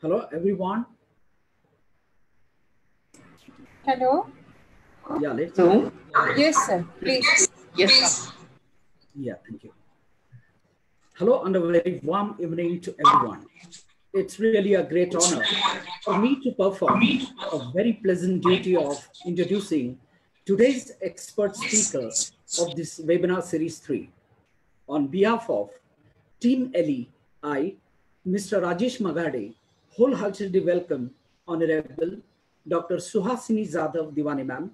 Hello, everyone. Hello. Yeah, let's Hello. Yes, sir. Please. Yes. Yeah, thank you. Hello, and a very warm evening to everyone. It's really a great honor for me to perform a very pleasant duty of introducing today's expert speaker of this webinar series 3. On behalf of Team Ellie, I, Mr. Rajesh Magade, wholeheartedly welcome Honorable Dr. Suhasini Jadhav Diwani ma'am,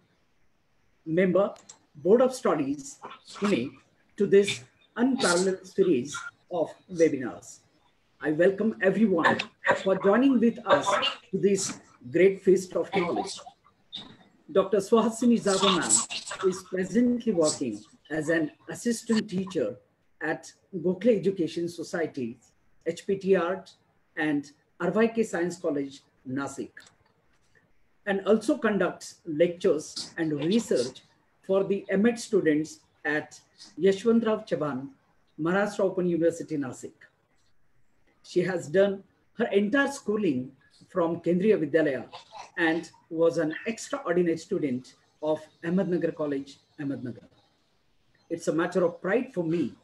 Member, Board of Studies, Pune, to this unparalleled series of webinars. I welcome everyone for joining with us to this great feast of knowledge. Dr. Suhasini Jadhav ma'am is presently working as an assistant teacher at Gokhale Education Society, HPT and RYK Science College, Nasik, and also conducts lectures and research for the MEd students at Yashwantrao Chavan, Maharashtra Open University, Nasik. She has done her entire schooling from Kendriya Vidyalaya and was an extraordinary student of Ahmednagar College, Ahmednagar. It's a matter of pride for me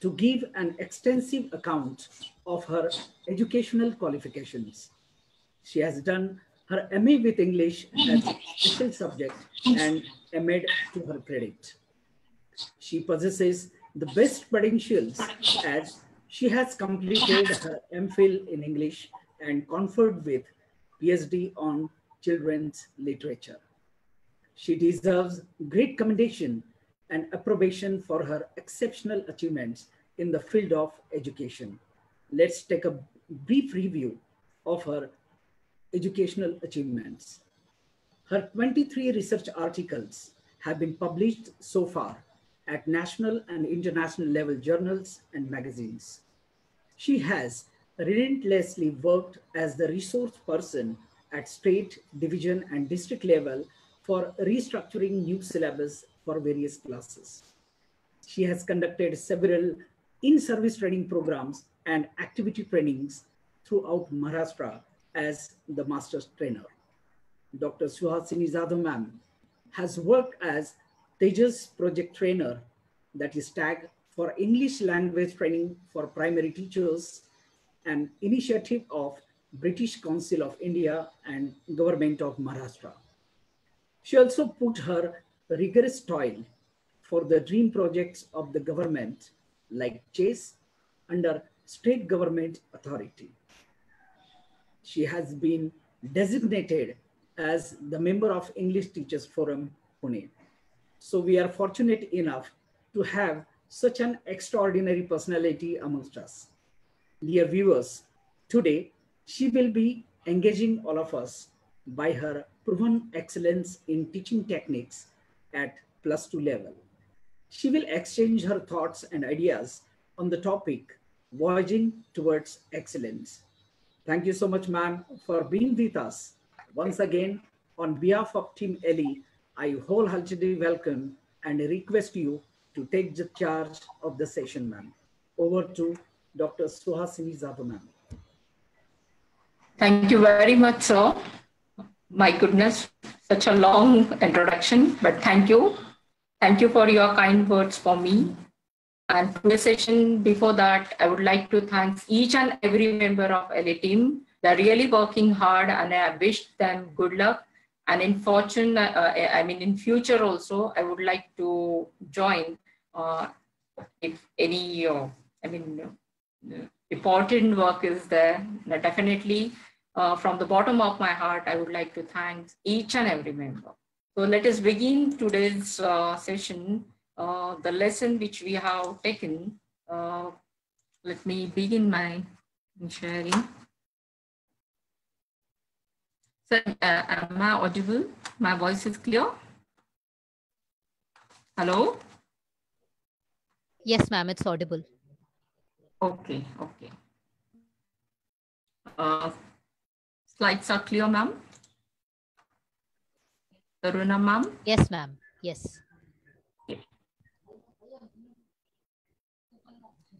to give an extensive account of her educational qualifications. She has done her MA with English as a special subject and MEd to her credit. She possesses the best credentials as she has completed her MPhil in English and conferred with PhD on children's literature. She deserves great commendation and approbation for her exceptional achievements in the field of education. Let's take a brief review of her educational achievements. Her 23 research articles have been published so far at national and international level journals and magazines. She has relentlessly worked as the resource person at state, division, and district level for restructuring new syllabus for various classes. She has conducted several in-service training programs and activity trainings throughout Maharashtra as the master's trainer. Dr. Suhasini Jadhav ma'am has worked as Tejas project trainer, that is TAG, for English language training for primary teachers, an initiative of British Council of India and Government of Maharashtra. She also put her rigorous toil for the dream projects of the government like CHASE under State Government Authority. She has been designated as the member of English Teachers Forum, Pune. So we are fortunate enough to have such an extraordinary personality amongst us. Dear viewers, today she will be engaging all of us by her proven excellence in teaching techniques at +2 level. She will exchange her thoughts and ideas on the topic, Voyaging Towards Excellence. Thank you so much, ma'am, for being with us. Once again, on behalf of Team ELI, I wholeheartedly welcome and request you to take the charge of the session, ma'am. Over to Dr. Suhasini Jadhav, ma'am. Thank you very much, sir. My goodness, such a long introduction, but thank you. Thank you for your kind words for me. And for the session before that, I would like to thank each and every member of ELI team. They're really working hard, and I wish them good luck. And in fortune, in future also, I would like to join if any, important work is there. Definitely, from the bottom of my heart, I would like to thank each and every member. So let us begin today's session. The lesson which we have taken. Let me begin my sharing. So, am I audible? My voice is clear? Hello? Yes, ma'am, it's audible. Okay, okay. Slides are clear, ma'am? Taruna, ma'am? Yes, ma'am. Yes. Okay.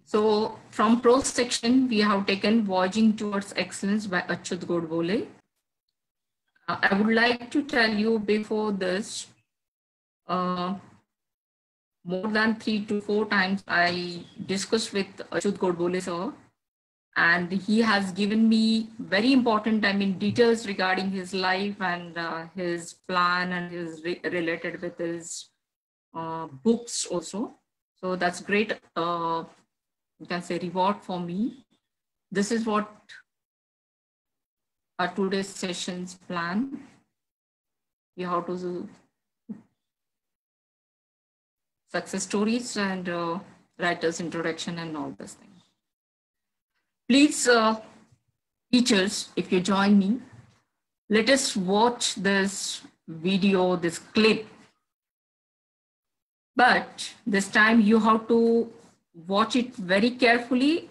So, from prose section, we have taken Voyaging Towards Excellence by Achyut Godbole. I would like to tell you before this, more than 3 to 4 times I discussed with Achyut Godbole sir, and he has given me very important, details regarding his life and his plan and his related with his books also. So that's great, you can say, reward for me. This is what our today's session's plan. We have to success stories and writer's introduction and all this thing. Please, teachers, if you join me, let us watch this video, this clip. But this time you have to watch it very carefully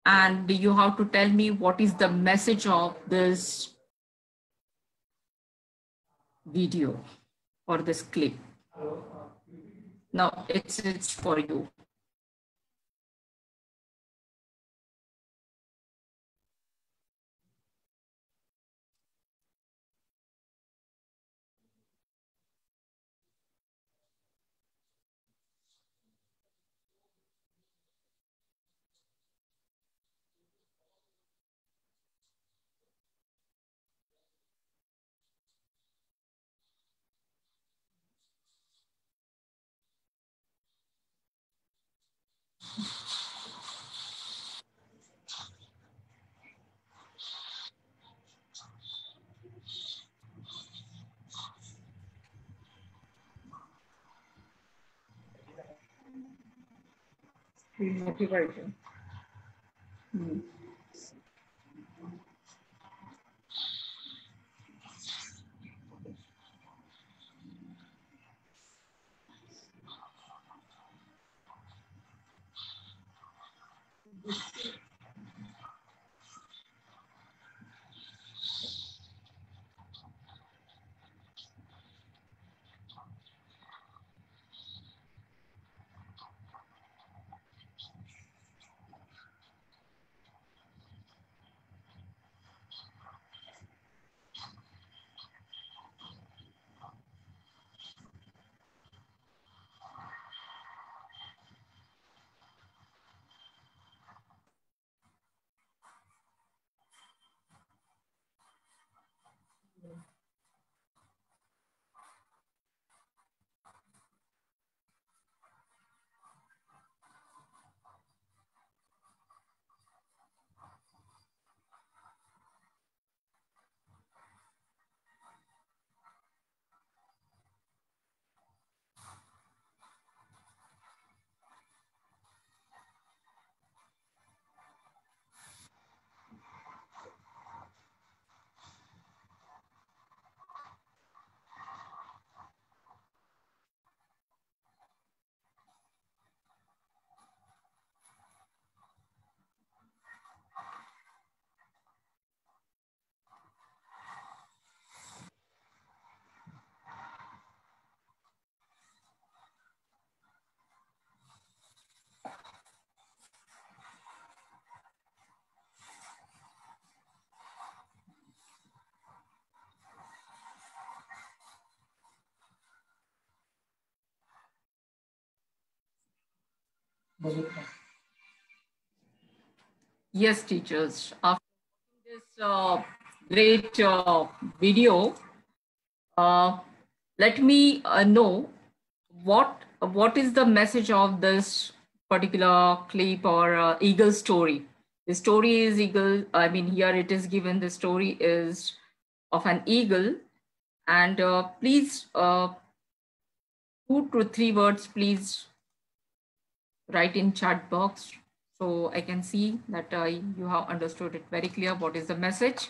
and you have to tell me what is the message of this video or this clip. Now it's for you. Motivation. Yes, teachers. After this great video, let me know what is the message of this particular clip or eagle story. The story is eagle. I mean, here it is given. The story is of an eagle, and please 2 to 3 words, please write in chat box so I can see that you have understood it very clear. What is the message?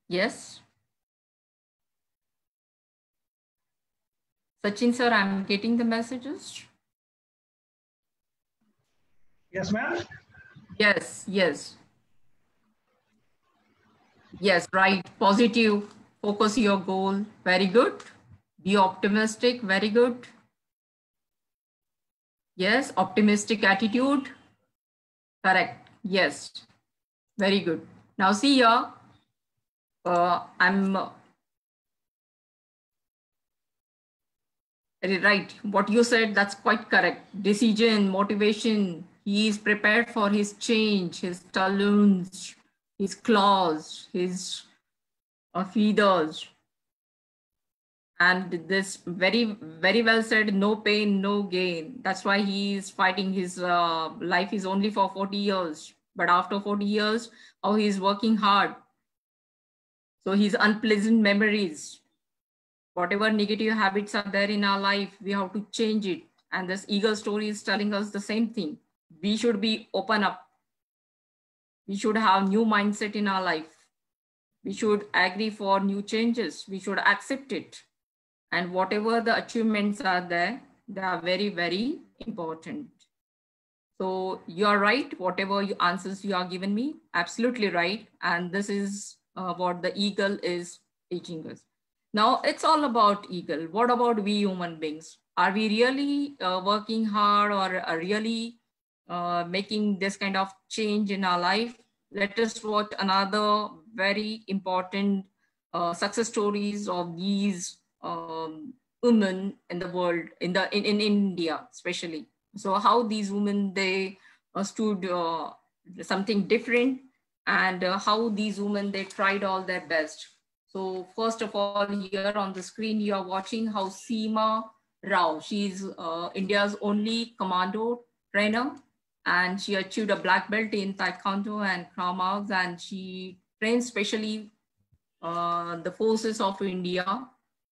Yes. Sachin sir, I'm getting the messages. Yes, ma'am. Yes, yes. Yes, right. Positive. Focus your goal. Very good. Be optimistic. Very good. Yes, optimistic attitude. Correct. Yes. Very good. Now see here. I'm right. What you said, that's quite correct. Decision, motivation. He is prepared for his change, his talons, his claws, his feathers. And this very well said, no pain, no gain. That's why he is fighting. His life is only for 40 years. But after 40 years, oh, he's working hard. So his unpleasant memories, whatever negative habits are there in our life, we have to change it. And this eagle story is telling us the same thing. We should be open up. We should have new mindset in our life. We should agree for new changes. We should accept it. And whatever the achievements are there, they are very, very important. So you're right, whatever answers you are giving me, absolutely right. And this is what the eagle is teaching us. Now it's all about eagle. What about we human beings? Are we really working hard or are really making this kind of change in our life? Let us watch another very important success stories of these women in the world, in India especially. So how these women, they stood something different, and how these women, they tried all their best. So first of all, here on the screen, you are watching how Seema Rao, she's India's only commando trainer, and she achieved a black belt in Taekwondo and Krav Maga, and she trains specially the forces of India,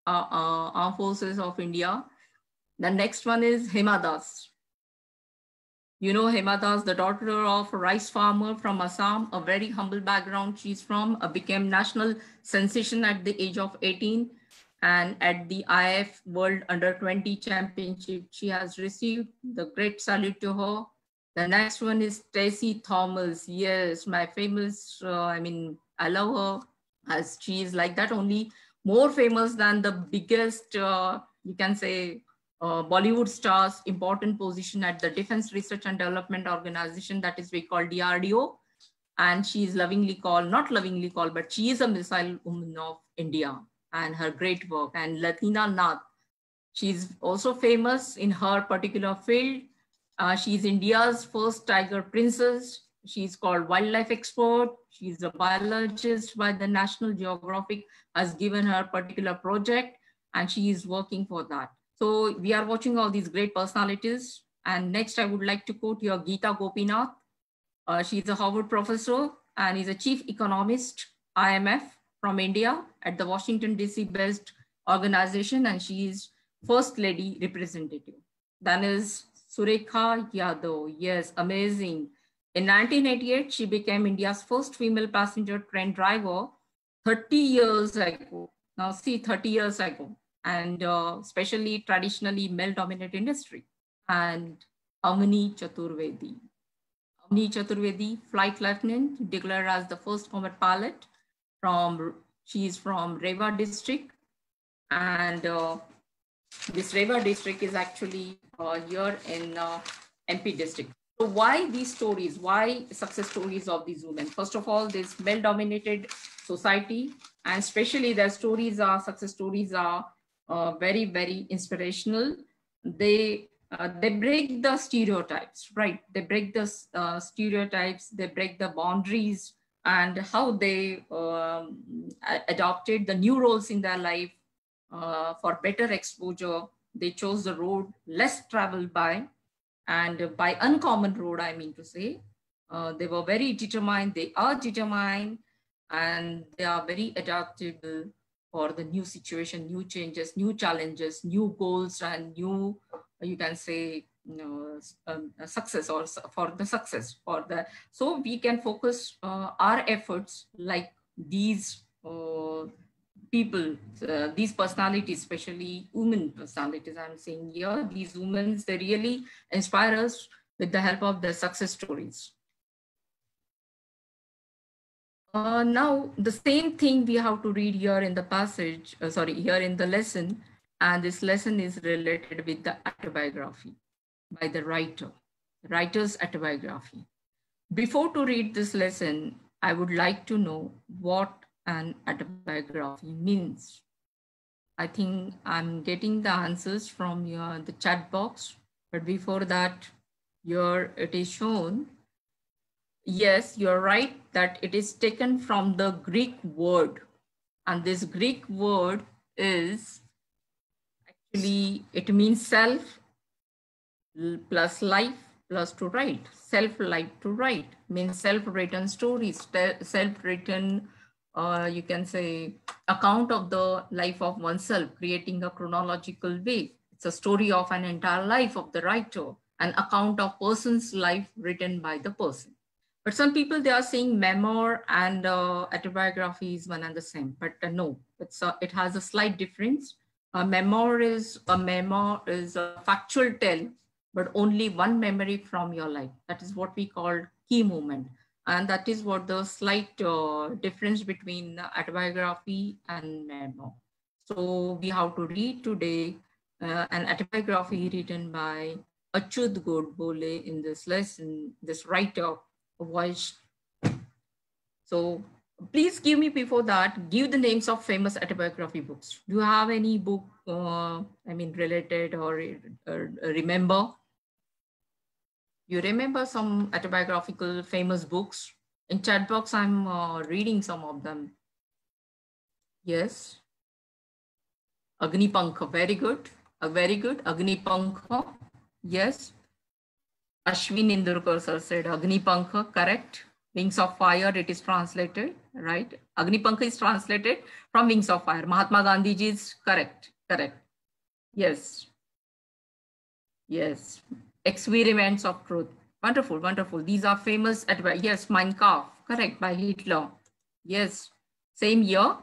armed forces of India. The next one is Hima Das. You know Hima Das, the daughter of a rice farmer from Assam, a very humble background she's from, became national sensation at the age of 18. And at the IF World Under-20 Championship, she has received the great salute to her. The next one is Stacey Thomas. Yes, my famous, I love her, as she is like that, only more famous than the biggest, you can say, Bollywood stars, important position at the Defense Research and Development Organization, that is we call DRDO. And she is lovingly called, not lovingly called, but she is a missile woman of India, and her great work. And Latina Nath, she's also famous in her particular field. She's India's first tiger princess. She's called wildlife expert. She's a biologist by the National Geographic, has given her particular project, and she is working for that. So we are watching all these great personalities. And next, I would like to quote your Geeta Gopinath. She's a Harvard professor and is a chief economist, IMF, from India at the Washington DC based organization, and she is first lady representative. Then is Surekha Yadav. Yes, amazing. In 1988, she became India's first female passenger train driver 30 years ago. Now see, 30 years ago. And especially traditionally male-dominated industry. And Avni Chaturvedi. Avni Chaturvedi, flight lieutenant, declared as the first combat pilot. She is from Rewa district. And this Rewa district is actually here in MP district. So why these stories? Why success stories of these women? First of all, this male-dominated society, and especially their stories are, success stories are very, very inspirational. They break the stereotypes, right? They break the stereotypes, they break the boundaries, and how they adopted the new roles in their life for better exposure. They chose the road less traveled by, and by uncommon road, I mean to say. They were very determined, they are determined, and they are very adaptable for the new situation, new changes, new challenges, new goals, and new, you can say, success, or for the success, for the, so we can focus our efforts like these people, these personalities, especially women personalities, I'm saying here, these women, they really inspire us with the help of their success stories. Now, the same thing we have to read here in the passage, here in the lesson, and this lesson is related with the autobiography by the writer's autobiography. Before to read this lesson, I would like to know what an autobiography means. I think I'm getting the answers from the chat box, but before that, here it is shown. Yes, you're right that it is taken from the Greek word, and this Greek word is Actually, it means self plus life plus to write. Self-life to write means self-written stories, self-written, you can say, account of the life of oneself, creating a chronological way. It's a story of an entire life of the writer, an account of person's life written by the person. But some people, they are saying memoir and autobiography is one and the same, but no, it has a slight difference. A memoir is a factual tale, but only one memory from your life. That is what we call key moment. And that is what the slight difference between autobiography and memoir. So we have to read today an autobiography written by Achyut Godbole in this lesson, this writer voice. So please give me before that, give the names of famous autobiography books. Do you have any book, related or remember? You remember some autobiographical famous books? In chat box, I'm reading some of them. Yes. Agnipankha, very good. Very good. Agnipankha, yes. Ashwin Indurkar sir said Agnipankha, correct. Wings of Fire, it is translated, right? Agnipankha is translated from Wings of Fire. Mahatma Gandhi ji is correct, correct. Yes. Yes. Experiments of Truth. Wonderful, wonderful. These are famous. Yes, Mein Kampf, correct, by Hitler. Yes, same year.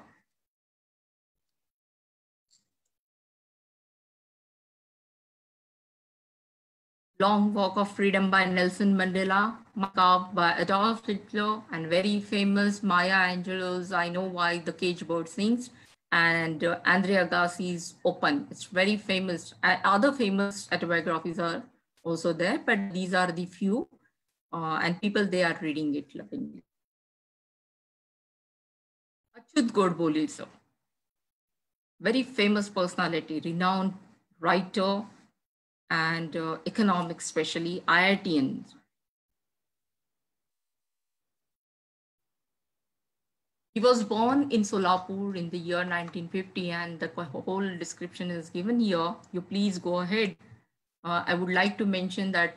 Long Walk of Freedom by Nelson Mandela, Mein Kampf by Adolf Hitler, and very famous Maya Angelou's I Know Why the Cage Bird Sings, and Andre Agassi's Open. It's very famous. Other famous autobiographies are also there, but these are the few, and people, they are reading it lovingly. Achyut Godbole, sir. Very famous personality, renowned writer, and economics, especially IITian. He was born in Solapur in the year 1950, and the whole description is given here. You please go ahead. I would like to mention that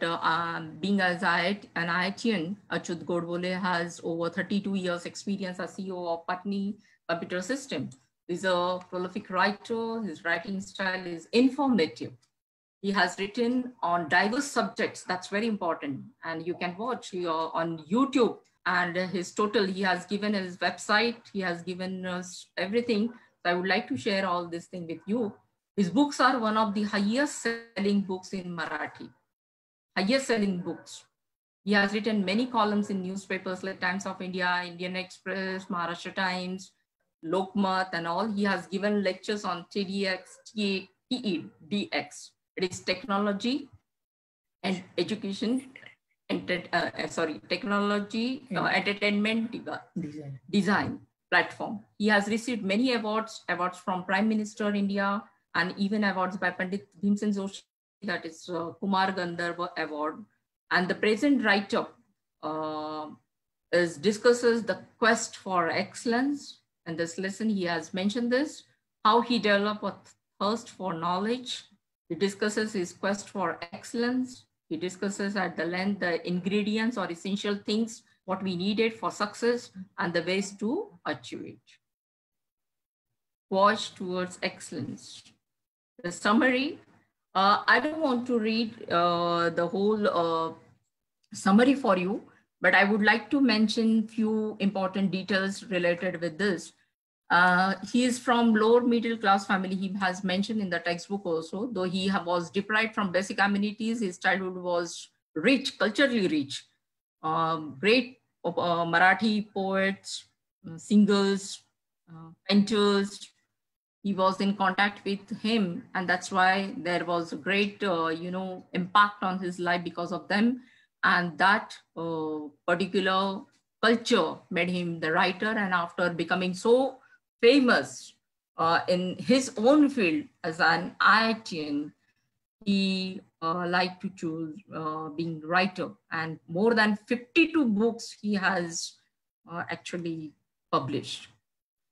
being as an IITian, Achyut Godbole has over 32 years experience as CEO of Patni Computer System. He's a prolific writer. His writing style is informative. He has written on diverse subjects. That's very important. And you can watch here on YouTube. And he has given his website. He has given us everything. So I would like to share all this thing with you. His books are one of the highest selling books in Marathi. Highest selling books. He has written many columns in newspapers like Times of India, Indian Express, Maharashtra Times, Lokmat, and all. He has given lectures on TEDx, TEDx. It is technology and education, technology, entertainment, design platform. He has received many awards from Prime Minister India, and even awards by Pandit Bhimsen Joshi, that is Kumar Gandharva Award. And the present write-up discusses the quest for excellence. In this lesson, he has mentioned this, how he developed a thirst for knowledge. He discusses his quest for excellence. He discusses at the length the ingredients or essential things, what we needed for success, and the ways to achieve it. Watch towards excellence. The summary, I don't want to read the whole summary for you, but I would like to mention few important details related with this. He is from lower middle class family. He has mentioned in the textbook also, though he was deprived from basic amenities, his childhood was rich, culturally rich. Great Marathi poets, singers, painters. He was in contact with him, and that's why there was a great, impact on his life because of them. And that particular culture made him the writer. And after becoming so famous in his own field as an IITian, he liked to choose being writer. And more than 52 books he has actually published.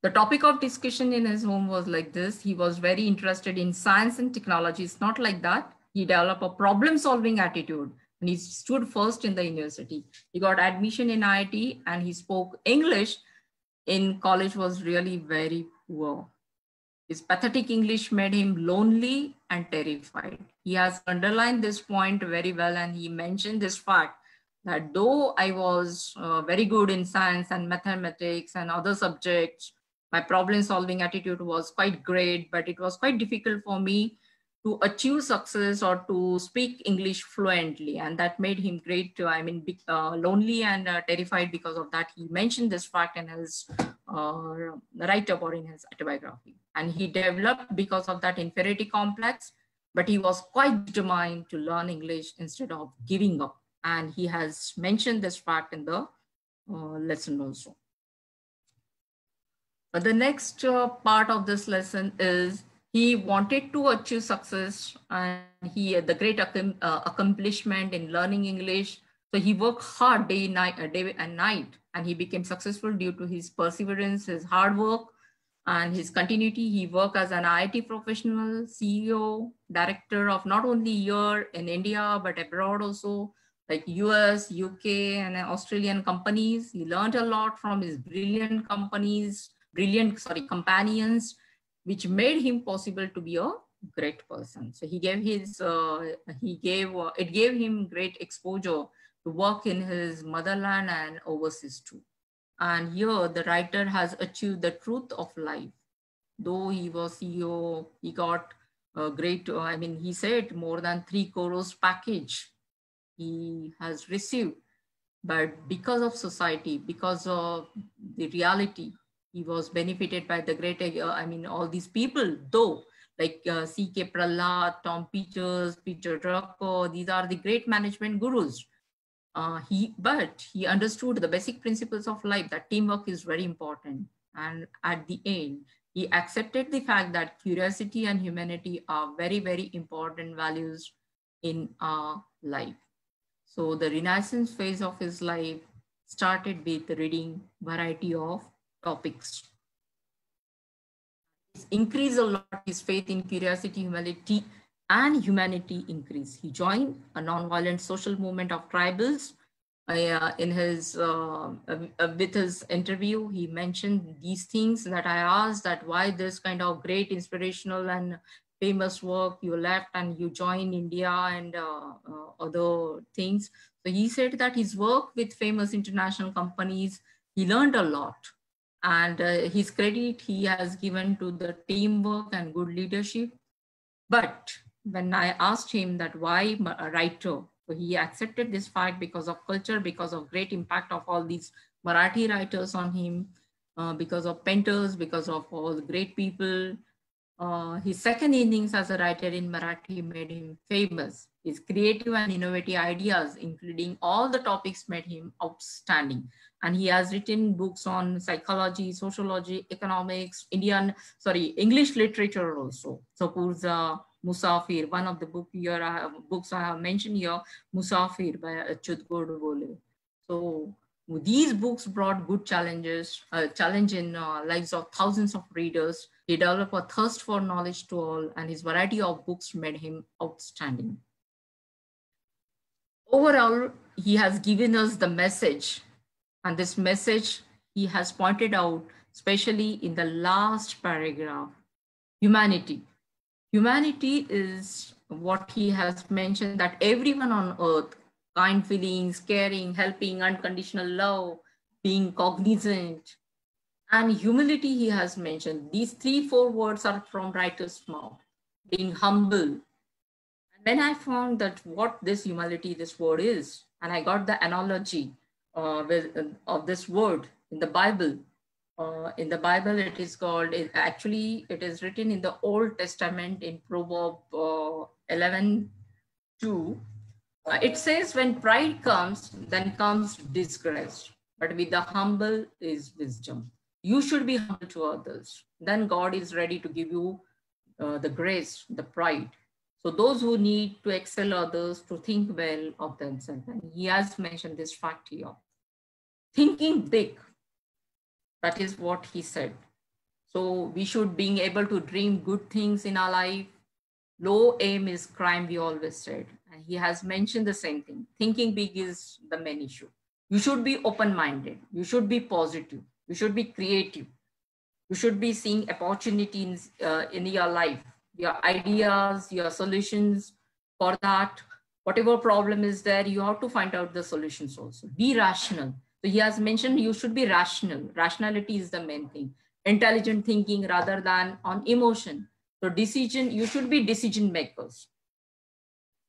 The topic of discussion in his home was like this. He was very interested in science and technology. It's not like that. He developed a problem-solving attitude and he stood first in the university. He got admission in IIT and he spoke English in college was really very poor. His pathetic English made him lonely and terrified. He has underlined this point very well, and he mentioned this fact that though I was very good in science and mathematics and other subjects, my problem-solving attitude was quite great, but it was quite difficult for me to achieve success or to speak English fluently. And that made him great, lonely and terrified because of that. He mentioned this fact in his write-up or in his autobiography. And he developed, because of that, inferiority complex, but he was quite determined to learn English instead of giving up. And he has mentioned this fact in the lesson also. But the next part of this lesson is he wanted to achieve success, and he had the great accomplishment in learning English. So he worked hard day and night, and he became successful due to his perseverance, his hard work, and his continuity. He worked as an IIT professional, CEO, director of not only here in India, but abroad also, like US, UK, and Australian companies. He learned a lot from his companions, which made him possible to be a great person. So he gave it gave him great exposure to work in his motherland and overseas too. And here the writer has achieved the truth of life. Though he was CEO, he got a great, he said more than 3 crores package he has received. But because of society, because of the reality, he was benefited by the great, all these people, though, like C.K. Prahlad, Tom Peters, Peter Drucker, these are the great management gurus. But he understood the basic principles of life, that teamwork is very important. And at the end, he accepted the fact that curiosity and humanity are very, very important values in our life. So the Renaissance phase of his life started with reading variety of topics. He increased a lot his faith in curiosity, humility, and humanity increased. He joined a nonviolent social movement of tribals. In his with his interview, he mentioned these things that I asked, that why this kind of great inspirational and famous work you left and you joined India and other things. So he said that his work with famous international companies, he learned a lot. And his credit he has given to the teamwork and good leadership. But when I asked him that why a writer, so he accepted this fact because of culture, because of great impact of all these Marathi writers on him, because of painters, because of all the great people. His second innings as a writer in Marathi made him famous. His creative and innovative ideas, including all the topics, made him outstanding. And he has written books on psychology, sociology, economics, English literature also. Suppose Musafir, one of the books I have mentioned here, Musafir by Achyut Godbole. So these books brought good challenge in lives of thousands of readers. He developed a thirst for knowledge to all, and his variety of books made him outstanding. Overall, he has given us the message, and this message he has pointed out, especially in the last paragraph, humanity. Humanity is what he has mentioned, that everyone on earth, kind feelings, caring, helping, unconditional love, being cognizant, and humility he has mentioned. These 3-4 words are from writer's mouth, being humble. And when I found that what this humility, this word is, and I got the analogy of this word in the Bible. In the Bible, it is called, it is written in the Old Testament in Proverbs 11:2. It says, when pride comes, then comes disgrace, but with the humble is wisdom. You should be humble to others. Then God is ready to give you the grace, the pride. So those who need to excel others, to think well of themselves. And he has mentioned this fact here. Thinking big, that is what he said. So we should being able to dream good things in our life. Low aim is crime, we always said. And he has mentioned the same thing. Thinking big is the main issue. You should be open-minded. You should be positive. You should be creative. You should be seeing opportunities in your life, your ideas, your solutions. For that, whatever problem is there, you have to find out the solutions also. Be rational. So he has mentioned you should be rational. Rationality is the main thing. Intelligent thinking rather than on emotion. So decision, you should be decision makers.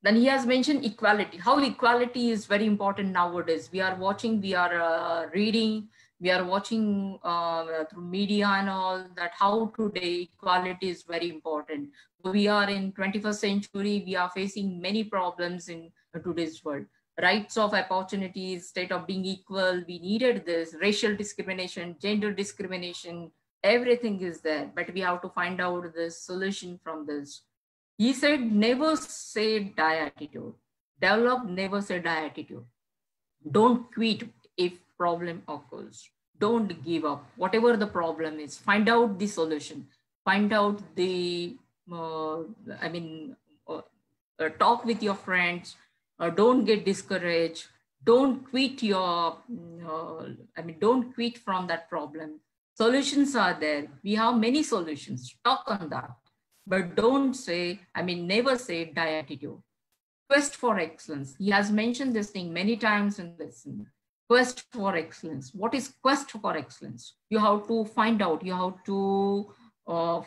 Then he has mentioned equality, how equality is very important nowadays. We are watching, we are reading, we are watching through media and all that how today equality is very important. We are in 21st century, we are facing many problems in today's world. Rights of opportunities, state of being equal, we needed this, racial discrimination, gender discrimination, everything is there, but we have to find out the solution from this. He said, never say die attitude. Develop never say die attitude. Don't quit if problem occurs. Don't give up. Whatever the problem is, find out the solution. Find out the, talk with your friends. Don't get discouraged. Don't quit your, don't quit from that problem. Solutions are there. We have many solutions. Talk on that. But don't say, never say die attitude. Quest for excellence. He has mentioned this thing many times in this. Quest for excellence. What is quest for excellence? You have to find out. You have to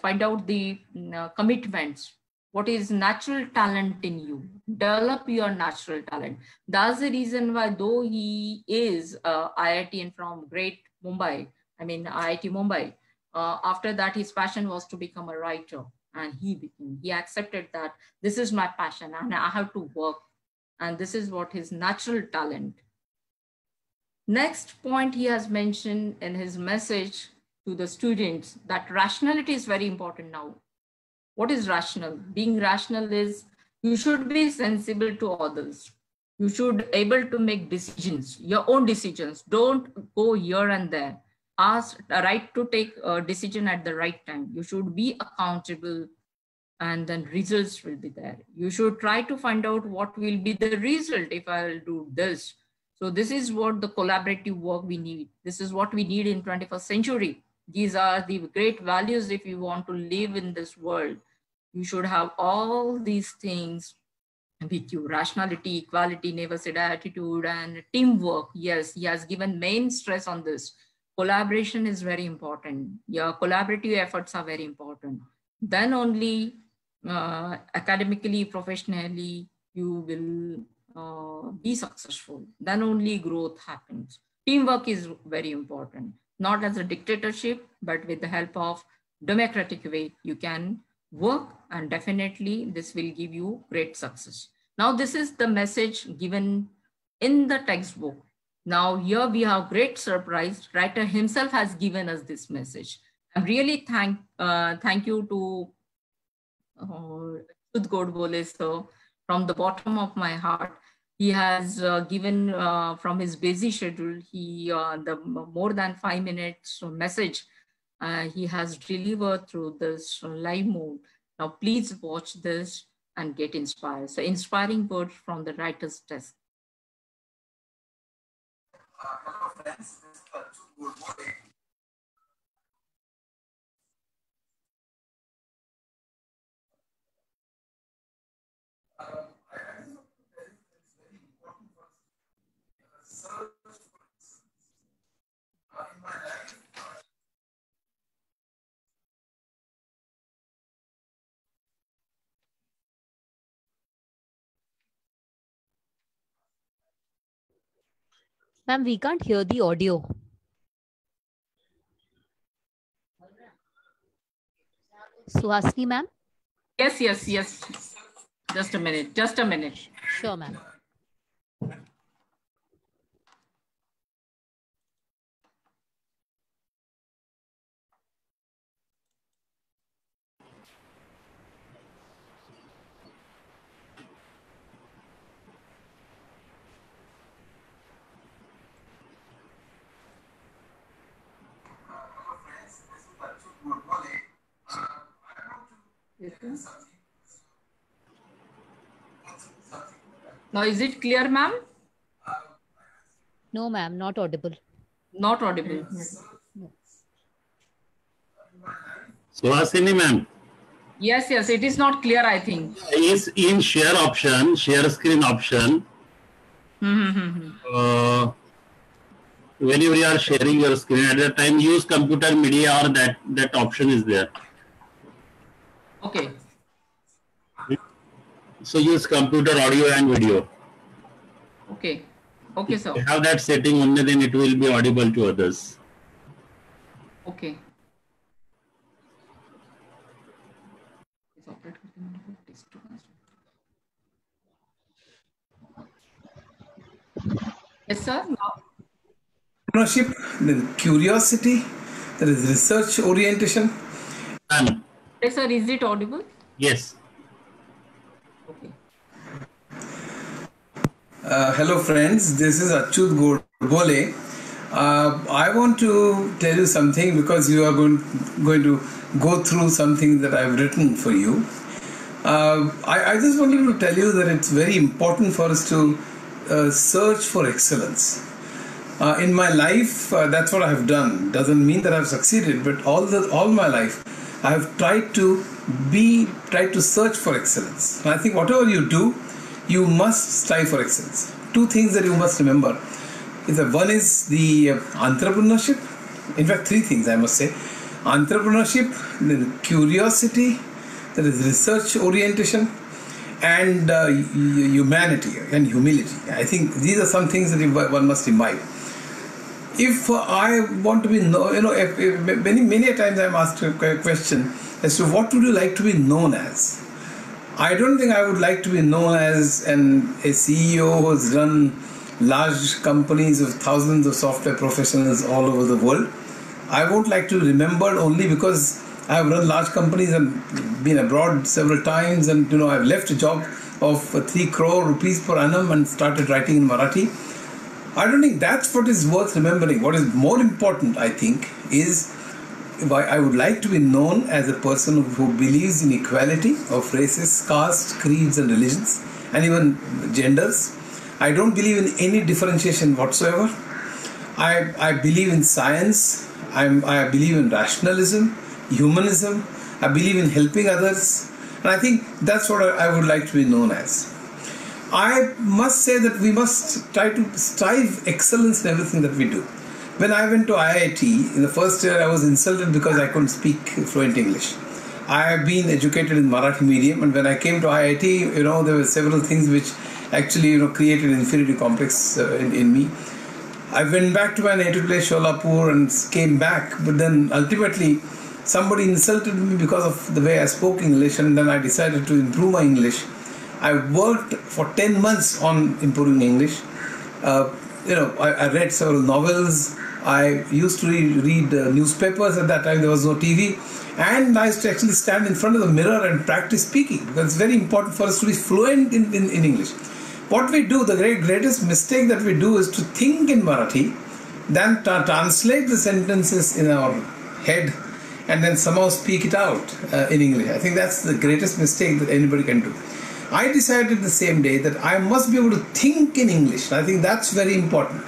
find out the commitments. What is natural talent in you? Develop your natural talent. That's the reason why, though he is IITian from great Mumbai, IIT Mumbai, after that his passion was to become a writer. And he accepted that this is my passion and I have to work. And this is what his natural talent. Next point he has mentioned in his message to the students that rationality is very important now. What is rational? Being rational is you should be sensible to others. You should able to make decisions, your own decisions. Don't go here and there. Ask the right to take a decision at the right time. You should be accountable and then results will be there. You should try to find out what will be the result if I'll do this. So this is what the collaborative work we need. This is what we need in 21st century. These are the great values if you want to live in this world. You should have all these things with you. Rationality, equality, never say die attitude, and teamwork. Yes, he has given main stress on this. Collaboration is very important. Your collaborative efforts are very important. Then only academically, professionally, you will be successful. Then only growth happens. Teamwork is very important. Not as a dictatorship, but with the help of democratic way, you can work and definitely this will give you great success. Now, this is the message given in the textbook. Now here we have great surprise. Writer himself has given us this message. I'm really thank you to Achut Godbole sir from the bottom of my heart. He has given from his busy schedule, the more than 5 minutes message he has delivered through this live mode. Now please watch this and get inspired. So inspiring words from the writer's desk. Hello friends, this is Achut Godbole. I think it's very important for us to search for excellence. In my life, Ma'am, we can't hear the audio. Suhasini, ma'am? Yes. Just a minute. Sure, ma'am. hello friends, this is Achut Godbole. Now, is it clear, ma'am? No, ma'am, not audible. Not audible. Suhasini ma'am, Yes, yes, it is not clear, I think. is in share option, share screen option. Whenever you are sharing your screen at that time, use computer media or that option is there. Okay. So use computer audio and video. Okay. Okay, If you sir. have that setting only, then it will be audible to others. Okay. Yes, sir. Now, Entrepreneurship, there is curiosity, there is research orientation. Done. yes, sir, is it audible? Yes. Okay. Hello friends, this is Achyut Godbole. I want to tell you something because you are going to go through something that I've written for you. I just wanted to tell you that it's very important for us to search for excellence. In my life, that's what I have done. Doesn't mean that I've succeeded, but all my life, I have tried to search for excellence. And I think whatever you do, you must strive for excellence. Two things that you must remember is that one is the entrepreneurship. In fact, three things I must say: entrepreneurship, then curiosity, there is research orientation, and humanity and humility. I think these are some things that one must imbibe. If I want to be known, many times I'm asked a question as to what would you like to be known as. I don't think I would like to be known as a CEO who has run large companies of thousands of software professionals all over the world. I would like to be remembered only because I have run large companies and been abroad several times, and I've left a job of 3 crore rupees per annum and started writing in Marathi. I don't think that's what is worth remembering. What is more important, I think, is I would like to be known as a person who believes in equality of races, castes, creeds and religions, and even genders. I don't believe in any differentiation whatsoever. I believe in science. I believe in rationalism, humanism. I believe in helping others. And I think that's what I would like to be known as. I must say that we must try to strive excellence in everything that we do. When I went to IIT, in the first year I was insulted because I couldn't speak fluent English. I have been educated in Marathi medium, and when I came to IIT, there were several things which actually created an inferiority complex in me. I went back to my native place, Sholapur, and came back, but then ultimately somebody insulted me because of the way I spoke English, and then I decided to improve my English. I worked for 10 months on improving English. I read several novels. I used to read newspapers. At that time there was no TV, and I used to actually stand in front of the mirror and practice speaking, because it's very important for us to be fluent in English. What we do, the greatest mistake that we do is to think in Marathi, then translate the sentences in our head, and then somehow speak it out in English. I think that's the greatest mistake that anybody can do. I decided the same day that I must be able to think in English. I think that's very important.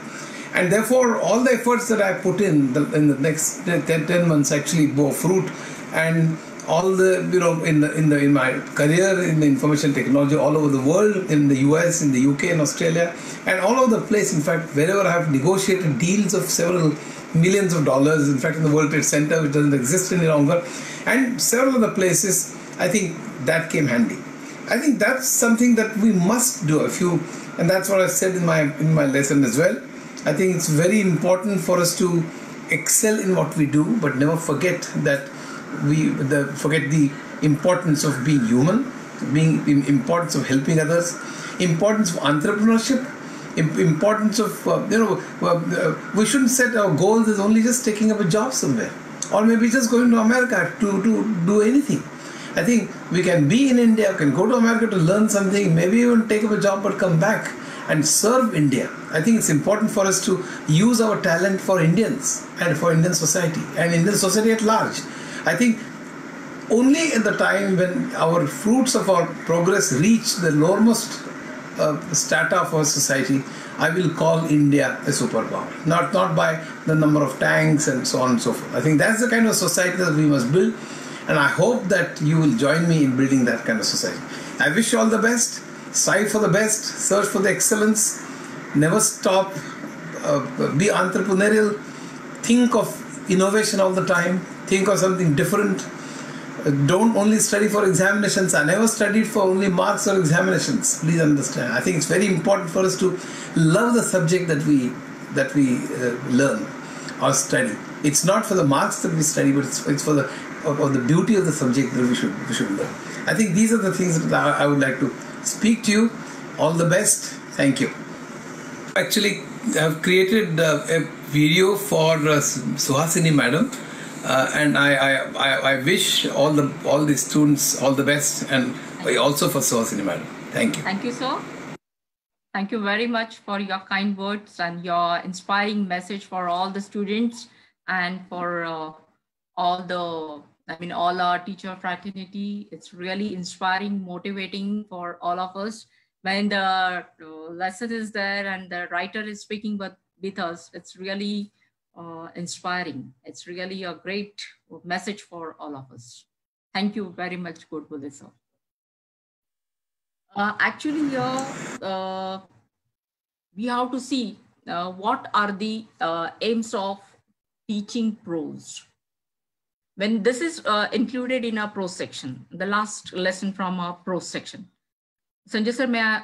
And therefore, all the efforts that I put in the next 10 months actually bore fruit. And all the, in my career in the information technology all over the world, in the US, in the UK, in Australia, and all over the place, in fact, wherever I have negotiated deals of several millions of dollars, in fact, in the World Trade Center, which doesn't exist any longer, and several other places, I think that came handy. I think that's something that we must do. And that's what I said in my lesson as well. I think it's very important for us to excel in what we do, but never forget that forget the importance of being human, importance of helping others, importance of entrepreneurship, importance of we shouldn't set our goals as only just taking up a job somewhere, or maybe just going to America to do anything. I think we can be in India, we can go to America to learn something, maybe even take up a job but come back and serve India. I think it's important for us to use our talent for Indians and for Indian society and Indian society at large. I think only at the time when our fruits of our progress reach the lowermost strata of our society, I will call India a superpower. Not by the number of tanks and so on and so forth. I think that's the kind of society that we must build, and I hope that you will join me in building that kind of society. I wish you all the best. Strive for the best. Search for the excellence. Never stop. Be entrepreneurial. Think of innovation all the time. Think of something different. Don't only study for examinations. I never studied for only marks or examinations. Please understand. I think it's very important for us to love the subject that we learn or study. It's not for the marks that we study, but it's for the beauty of the subject that we should learn. I think these are the things that I would like to speak to you. All the best. Thank you. Actually, I've created a video for Suhasini Madam. And I wish all the students all the best, and also for Suhasini Madam. Thank you. Thank you, sir. Thank you very much for your kind words and your inspiring message for all the students and for all our teacher fraternity. It's really inspiring, motivating for all of us. When the lesson is there and the writer is speaking with us, it's really inspiring. It's really a great message for all of us. Thank you very much, Godbole sir. Actually, here we have to see what are the aims of teaching prose. When this is included in our prose section, the last lesson from our prose section. Sanjay sir, may I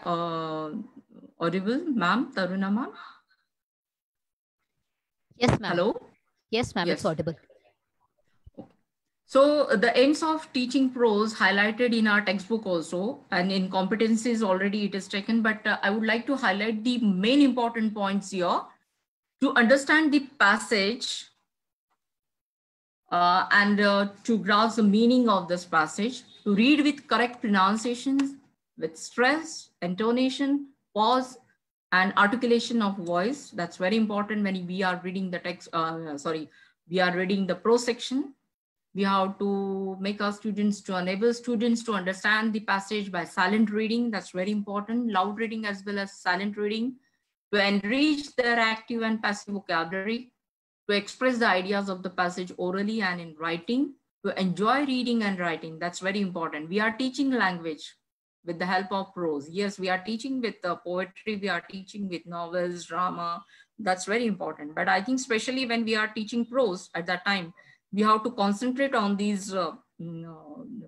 audible, ma'am, Taruna ma'am? Yes, ma'am. Hello? Yes, ma'am, Yes. it's audible. So the aims of teaching prose highlighted in our textbook also, and in competencies already it is taken, but I would like to highlight the main important points here. To understand the passage and to grasp the meaning of this passage, to read with correct pronunciations, with stress, intonation, pause, and articulation of voice. That's very important when we are reading the text, we are reading the prose section. We have to make our students to enable students to understand the passage by silent reading. That's very important. Loud reading as well as silent reading. To enrich their active and passive vocabulary. To express the ideas of the passage orally and in writing. To enjoy reading and writing. That's very important. We are teaching language with the help of prose. Yes, we are teaching with poetry. We are teaching with novels, drama. That's very important. But I think especially when we are teaching prose at that time, we have to concentrate on these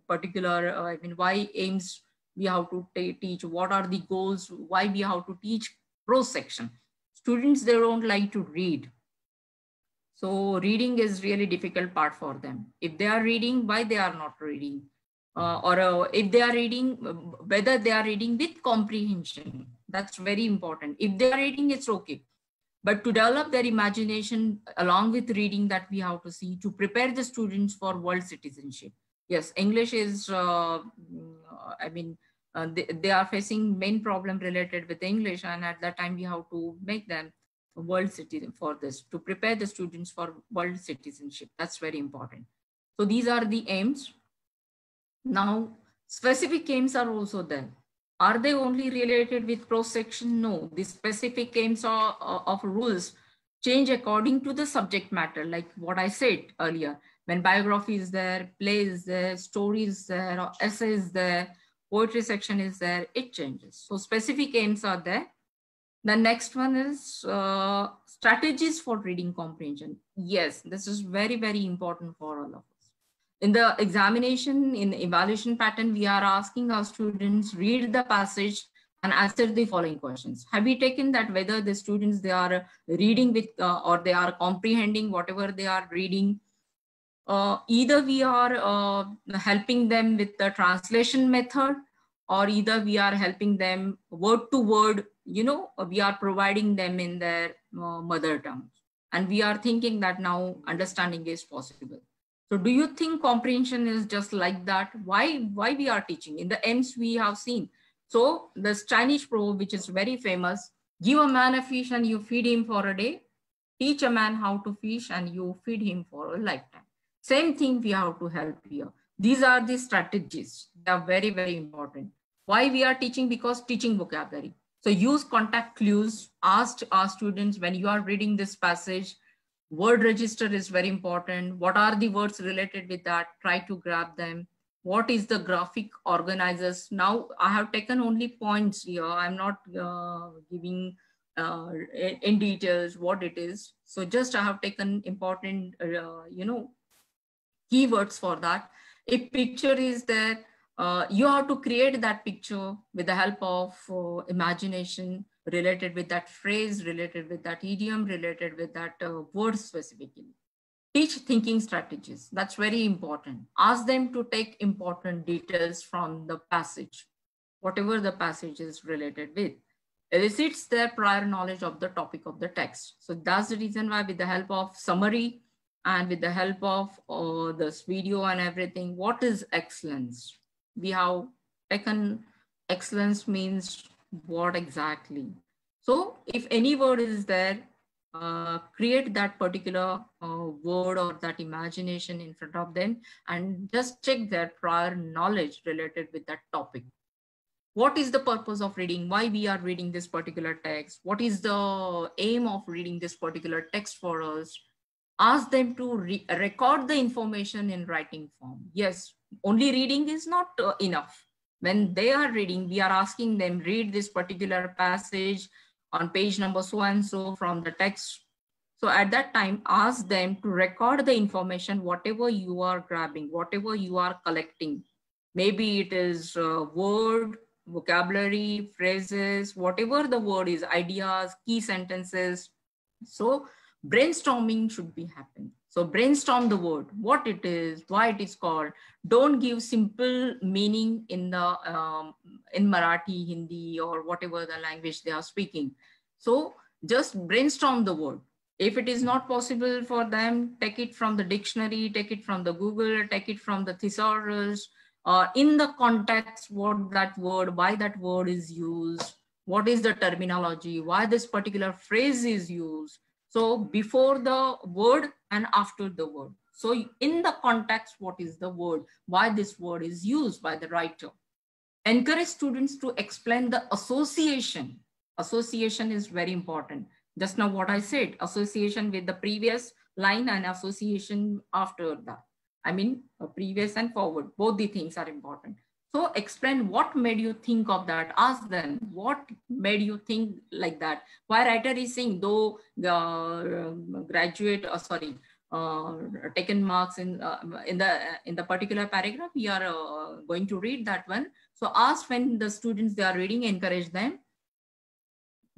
particular, why aims we have to teach, what are the goals, why we have to teach prose section. Students, they don't like to read. So reading is really difficult part for them. If they are reading, why they are not reading? Or if they are reading, whether they are reading with comprehension. That's very important. If they are reading, it's okay. But to develop their imagination along with reading, that we have to see, to prepare the students for world citizenship. Yes, English is, they are facing main problem related with English, and at that time we have to make them a world citizen for this, to prepare the students for world citizenship. That's very important. So these are the aims. Now, specific aims are also there. Are they only related with prose section? No, the specific aims of rules change according to the subject matter, like what I said earlier. When biography is there, play is there, story is there, or essay is there, poetry section is there, it changes. So specific aims are there. The next one is strategies for reading comprehension. Yes, this is very, very important for all of us. In the examination, in the evaluation pattern, we are asking our students read the passage and answer the following questions. Have we taken that whether the students, they are reading with or they are comprehending whatever they are reading? Either we are helping them with the translation method, or either we are helping them word to word, we are providing them in their mother tongue. And we are thinking that now understanding is possible. So do you think comprehension is just like that? Why we are teaching? In the aims we have seen. So this Chinese proverb, which is very famous, give a man a fish and you feed him for a day. Teach a man how to fish and you feed him for a lifetime. Same thing we have to help here. These are the strategies. They are very, very important. Why we are teaching? Because teaching vocabulary. So use contact clues. Ask our students when you are reading this passage, word register is very important. What are the words related with that? Try to grab them. What is the graphic organizers? Now I have taken only points here. I'm not giving in details what it is. So just I have taken important, keywords for that. If picture is there, you have to create that picture with the help of imagination related with that phrase, related with that idiom, related with that word specifically. Teach thinking strategies. That's very important. Ask them to take important details from the passage, whatever the passage is related with. Elicits their prior knowledge of the topic of the text. So that's the reason why with the help of summary and with the help of this video and everything, what is excellence? We have taken excellence means what exactly? So if any word is there, create that particular word or that imagination in front of them and just check their prior knowledge related with that topic. What is the purpose of reading? Why we are reading this particular text? What is the aim of reading this particular text for us? Ask them to record the information in writing form. Yes, only reading is not enough. When they are reading, we are asking them, read this particular passage on page number so and so from the text. So at that time, ask them to record the information, whatever you are grabbing, whatever you are collecting. Maybe it is word, vocabulary, phrases, whatever the word is, ideas, key sentences. So brainstorming should be happening. So brainstorm the word, what it is, why it is called. Don't give simple meaning in the in Marathi, Hindi, or whatever the language they are speaking. So just brainstorm the word. If it is not possible for them, take it from the dictionary, take it from the Google, take it from the thesaurus, in the context, what that word, why that word is used, what is the terminology, why this particular phrase is used. So before the word and after the word. So in the context, what is the word, why this word is used by the writer. Encourage students to explain the association. Association is very important. Just now what I said, association with the previous line and association after that. I mean, previous and forward, both the things are important. So explain what made you think of that. Ask them what made you think like that. Why writer is saying, though the graduate, taken marks in the particular paragraph, we are going to read that one. So ask when the students they are reading, encourage them.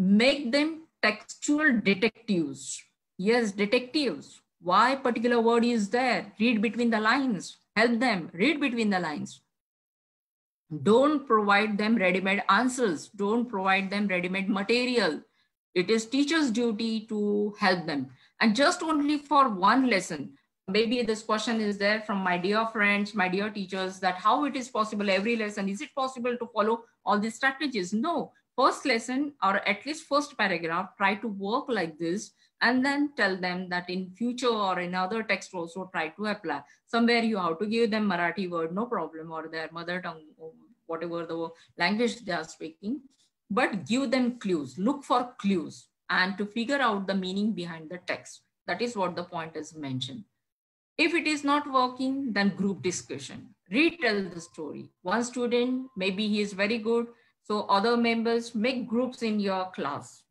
Make them textual detectives. Yes, detectives. Why particular word is there? Read between the lines. Help them read between the lines. Don't provide them ready-made answers. Don't provide them ready-made material. It is teacher's duty to help them. And just only for one lesson. Maybe this question is there from my dear friends, my dear teachers, that how it is possible every lesson. Is it possible to follow all these strategies? No. First lesson or at least first paragraph, try to work like this and then tell them that in future or in other text also try to apply. Somewhere you have to give them Marathi word, no problem, or their mother tongue, whatever the language they are speaking, but give them clues, look for clues and to figure out the meaning behind the text. That is what the point is mentioned. If it is not working, then group discussion, retell the story. One student, maybe he is very good. So other members make groups in your class,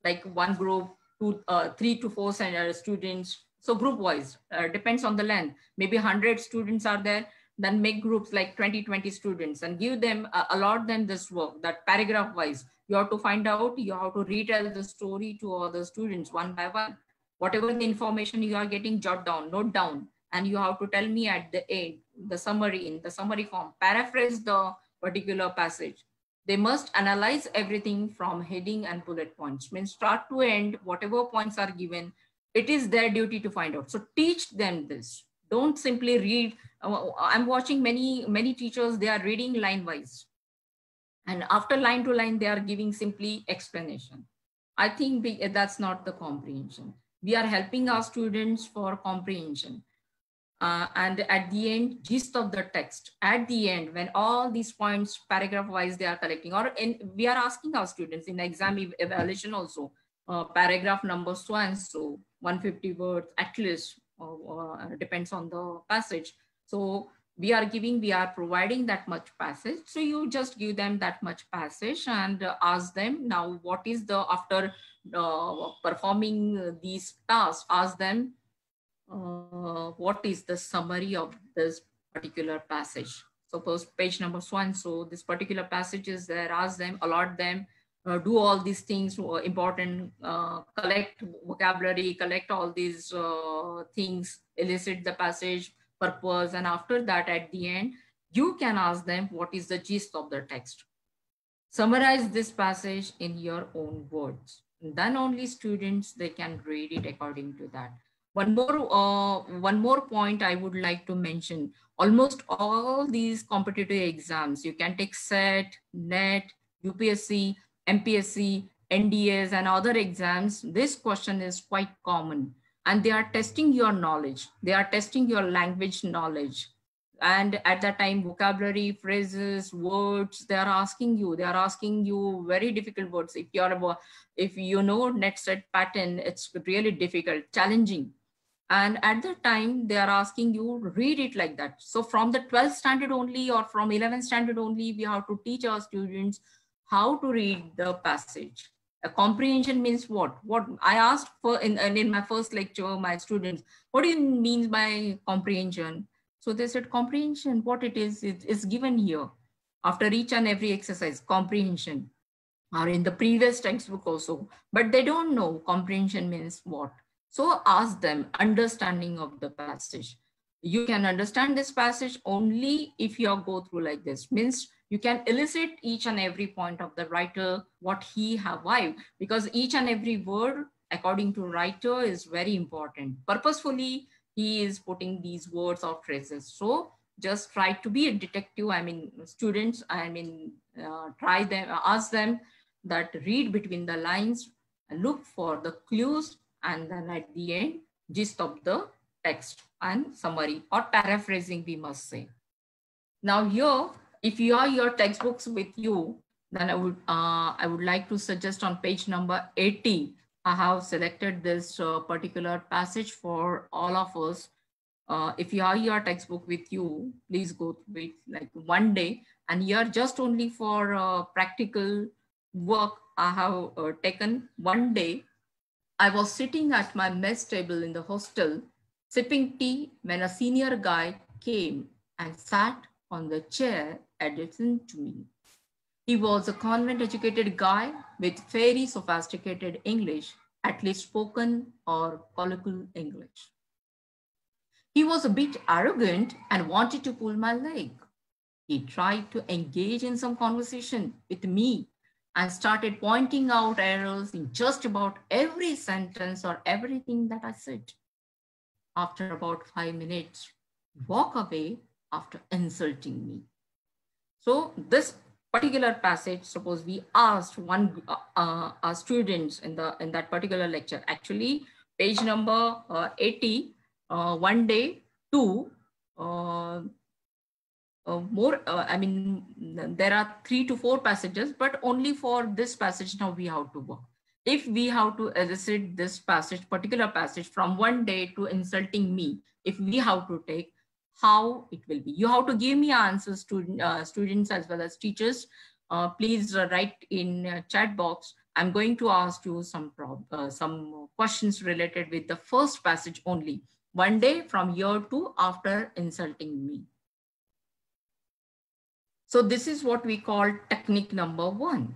like one group, 3 to 4 students. So group wise, depends on the length. Maybe 100 students are there, then make groups like 20 students and give them, allot them this work, that paragraph wise. You have to find out, you have to retell the story to other students one by one. Whatever the information you are getting, jot down, note down, and you have to tell me at the end, the summary, in the summary form, paraphrase the particular passage. They must analyze everything from heading and bullet points. Means start to end, whatever points are given, it is their duty to find out. So teach them this. Don't simply read. I'm watching many teachers, they are reading line wise. And after line to line, they are giving simply explanation. I think that's not the comprehension. We are helping our students for comprehension. And at the end, gist of the text. At the end, when all these points paragraph wise they are collecting, or we are asking our students in exam evaluation also, paragraph number so and so, 150 words at least, depends on the passage. So we are providing that much passage. So you just give them that much passage and ask them, now what is the, after performing these tasks, ask them, what is the summary of this particular passage. Suppose page number so and so, this particular passage is there, ask them, allot them, do all these things important, collect vocabulary, collect all these things, elicit the passage purpose, and after that at the end you can ask them what is the gist of the text. Summarize this passage in your own words. Then only students, they can read it according to that. One more point I would like to mention. Almost all these competitive exams, you can take SET, NET, UPSC, MPSC, NDS, and other exams. This question is quite common, and they are testing your knowledge. They are testing your language knowledge. And at that time, vocabulary, phrases, words, they are asking you very difficult words. If you know net set pattern, it's really difficult, challenging. And at that time, they are asking you read it like that. So from the 12th standard only, or from 11th standard only, we have to teach our students how to read the passage. A comprehension means what? What I asked for in my first lecture, my students, what do you mean by comprehension? So they said comprehension, what it is given here after each and every exercise, comprehension, or in the previous textbook also, but they don't know comprehension means what. So ask them understanding of the passage. You can understand this passage only if you go through like this, means you can elicit each and every point of the writer, what he have, why, because each and every word according to writer is very important. Purposefully, he is putting these words or phrases. So just try to be a detective. I mean, students, try them, ask them that read between the lines, look for the clues, and then at the end, gist of the text and summary, or paraphrasing, we must say. Now here, if you are your textbooks with you, then I would like to suggest on page number 80, I have selected this particular passage for all of us. If you have your textbook with you, please go through it like one day. And here just only for practical work, I have taken one day. I was sitting at my mess table in the hostel, sipping tea, when a senior guy came and sat on the chair adjacent to me. He was a convent-educated guy with very sophisticated English, at least spoken or colloquial English. He was a bit arrogant and wanted to pull my leg. He tried to engage in some conversation with me and started pointing out errors in just about every sentence or everything that I said. After about 5 minutes, walk away after insulting me. So this particular passage, suppose we asked our students in that particular lecture, actually page number 80, one day, two, there are 3 to 4 passages, but only for this passage now we have to work. If we have to elicit this passage, particular passage from one day to insulting me, if we have to take, how it will be. You have to give me answers, students as well as teachers. Please write in chat box. I'm going to ask you some questions related with the first passage only. One day from here to after insulting me. So this is what we call technique number 1.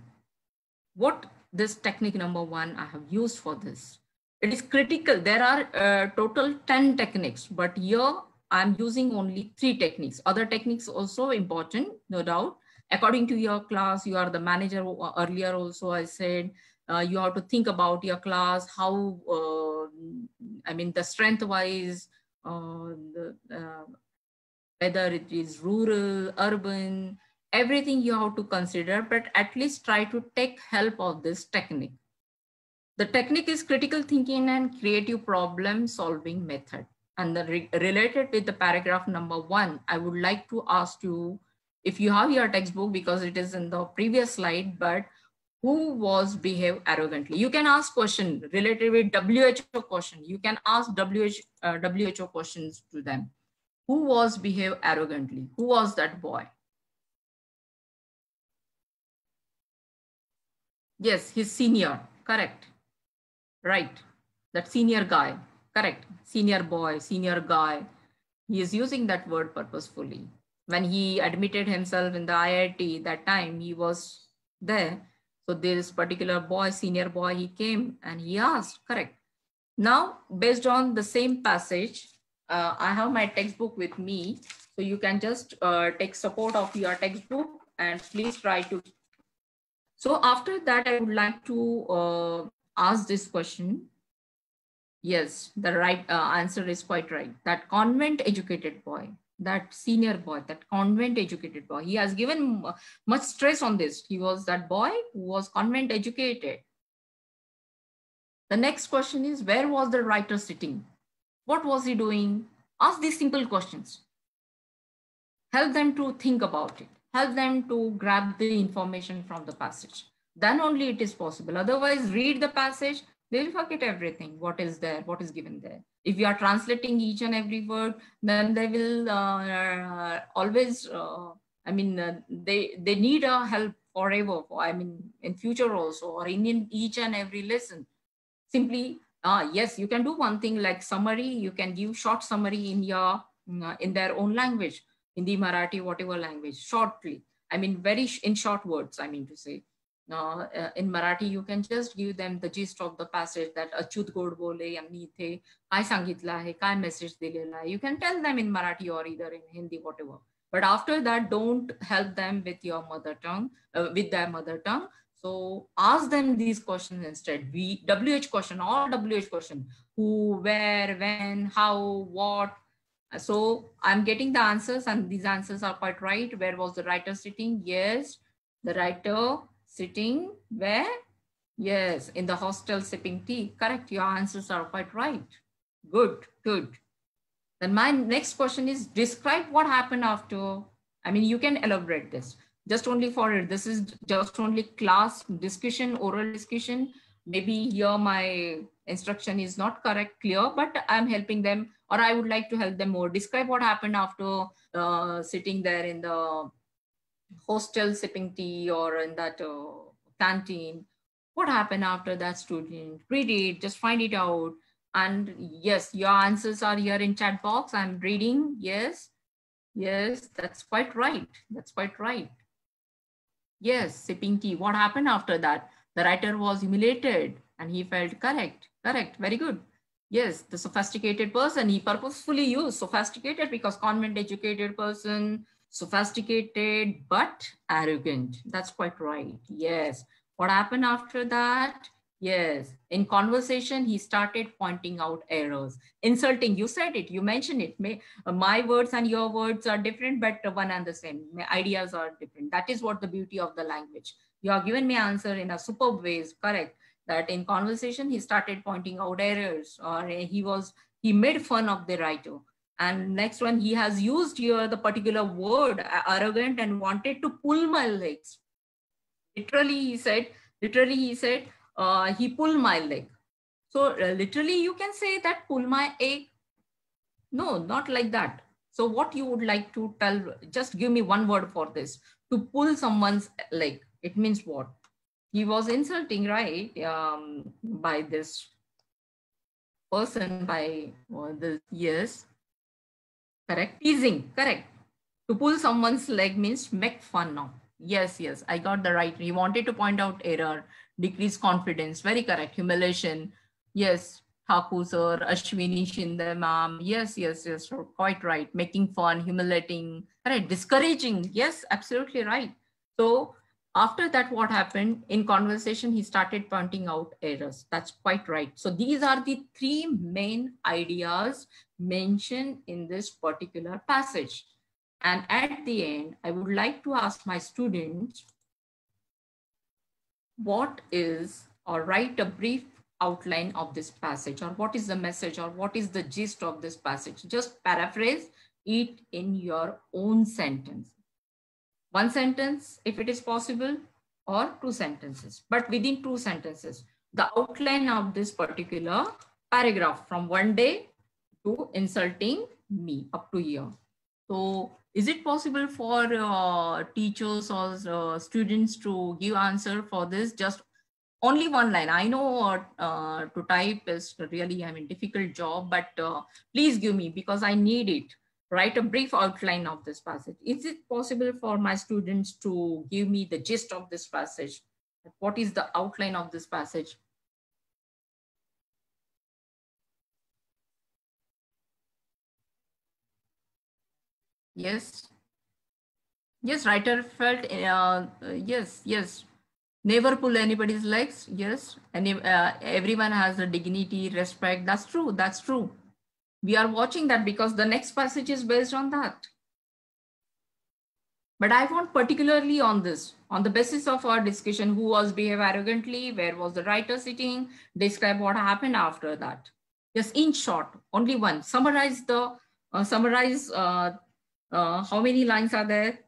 What this technique number 1 I have used for this? It is critical. There are total 10 techniques, but here I'm using only 3 techniques. Other techniques also important, no doubt. According to your class, you are the manager. Earlier also I said, you have to think about your class, how, the strength wise, whether it is rural, urban, everything you have to consider, but at least try to take help of this technique. The technique is critical thinking and creative problem solving method. And related with the paragraph number 1, I would like to ask you, if you have your textbook, because it is in the previous slide, but who was behave arrogantly? You can ask question related with WHO question. You can ask WHO questions to them. Who was behave arrogantly? Who was that boy? Yes, his senior, correct. Right, that senior guy, correct. Senior boy, senior guy. He is using that word purposefully. When he admitted himself in the IIT, that time he was there. So this particular boy, senior boy, he came and he asked, correct. Now, based on the same passage, I have my textbook with me. So you can just take support of your textbook and please try to. So after that, I would like to ask this question. Yes, the right answer is quite right. That convent educated boy, that senior boy, that convent educated boy, he has given much stress on this. He was that boy who was convent educated. The next question is, where was the writer sitting? What was he doing? Ask these simple questions. Help them to think about it. Help them to grab the information from the passage. Then only it is possible. Otherwise, read the passage, they will forget everything, what is there, what is given there. If you are translating each and every word, then they will always, they need a help forever. In future also, or in each and every lesson. Simply, yes, you can do one thing like summary. You can give short summary in your in their own language, Hindi, Marathi, whatever language, shortly. Very in short words, to say. In Marathi, you can just give them the gist of the passage, that Achyut Godbole यांनी इथे काय सांगितलं आहे, काय message दिलेला आहे. You can tell them in Marathi or either in Hindi, whatever. But after that, don't help them with your mother tongue, with their mother tongue. So ask them these questions instead. WH question, all WH question. Who, where, when, how, what. So I'm getting the answers, and these answers are quite right. Where was the writer sitting? Yes, the writer sitting where? Yes, in the hostel sipping tea. Correct, your answers are quite right. Good, good. Then my next question is, describe what happened after. You can elaborate this. Just only for it. This is just only class discussion, oral discussion. Maybe here my instruction is not correct, clear, but I'm helping them, or I would like to help them more. Describe what happened after sitting there in the hostel sipping tea or in that canteen. What happened after that, student? Read it, just find it out. And yes, your answers are here in chat box. I'm reading. Yes, yes, that's quite right. That's quite right. Yes, sipping tea. What happened after that? The writer was humiliated and he felt correct. Correct. Very good. Yes, the sophisticated person, he purposefully used sophisticated because convent educated person, sophisticated but arrogant. That's quite right. Yes. What happened after that? Yes. In conversation, he started pointing out errors. Insulting, you said it, you mentioned it. My words and your words are different, but one and the same. My ideas are different. That is what the beauty of the language. You have given me answer in a superb ways, correct? That in conversation, he started pointing out errors, or he made fun of the writer. And next one, he has used here the particular word, arrogant, and wanted to pull my legs. Literally, he said, he pulled my leg. So literally, you can say that pull my egg. No, not like that. So what you would like to tell, just give me one word for this. To pull someone's leg, it means what? He was insulting, right? By this person, yes, correct, teasing, correct. To pull someone's leg means make fun of. Yes, yes, I got the right. He wanted to point out error, decrease confidence, very correct. Humiliation, yes, Thakur sir, Ashwini Shinde ma'am, yes, yes, yes, quite right. Making fun, humiliating, correct, discouraging, yes, absolutely right. So after that, what happened in conversation, he started pointing out errors. That's quite right. So these are the three main ideas mentioned in this particular passage. And at the end, I would like to ask my students, what is, or write a brief outline of this passage, or what is the message, or what is the gist of this passage. Just paraphrase it in your own sentence. One sentence, if it is possible, or 2 sentences, but within 2 sentences, the outline of this particular paragraph from one day to insulting me up to here. So is it possible for teachers or students to give answer for this? Just only one line. I know to type is really, difficult job, but please give me, because I need it. Write a brief outline of this passage. Is it possible for my students to give me the gist of this passage? What is the outline of this passage? Yes. Yes, writer felt, yes. Never pull anybody's legs. Yes. And everyone has a dignity, respect. That's true. That's true. We are watching that because the next passage is based on that. But I want particularly on this, on the basis of our discussion, who was behave arrogantly, where was the writer sitting, describe what happened after that. Just in short, only one. Summarize the, how many lines are there?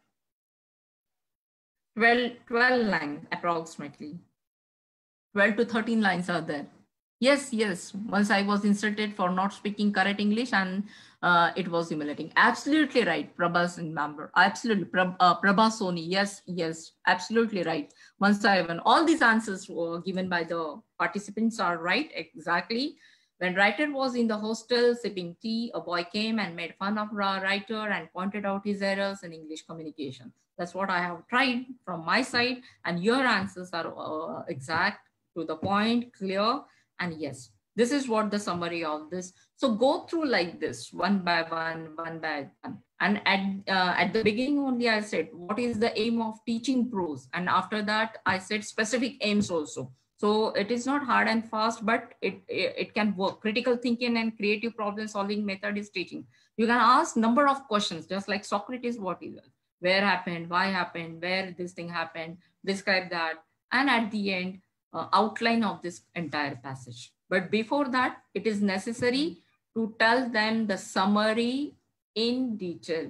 12 lines approximately. 12 to 13 lines are there. Yes. Once I was insulted for not speaking correct English, and it was humiliating. Absolutely right, Prabhas member. Absolutely, Prabha Soni. Yes, absolutely right. Once I won, all these answers were given by the participants are right, exactly. When writer was in the hostel sipping tea, a boy came and made fun of writer and pointed out his errors in English communication. That's what I have tried from my side, and your answers are exact, to the point, clear. And yes, this is what the summary of this. So go through like this, one by one. And at the beginning only, I said, what is the aim of teaching prose? And after that, I said specific aims also. So it is not hard and fast, but it can work. Critical thinking and creative problem solving method is teaching. You can ask number of questions, just like Socrates, what is it? Where happened, why happened, where this thing happened, describe that. And at the end, outline of this entire passage. But before that, it is necessary to tell them the summary in detail.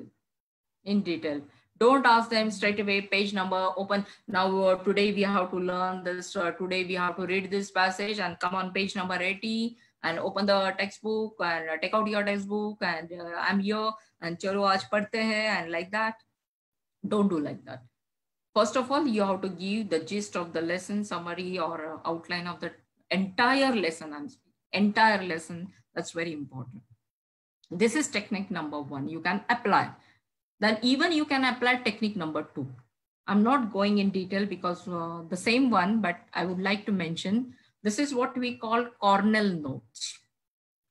Don't ask them straight away, page number, open. Now, today we have to learn this. Today we have to read this passage, and come on page number 80 and open the textbook and take out your textbook and I'm here and chalo aaj padhte hain, and like that. Don't do like that. First of all, you have to give the gist of the lesson, summary or outline of the entire lesson. Entire lesson, that's very important. This is technique number 1. You can apply. Then even you can apply technique number 2. I'm not going in detail because the same one, but I would like to mention, this is what we call Cornell notes.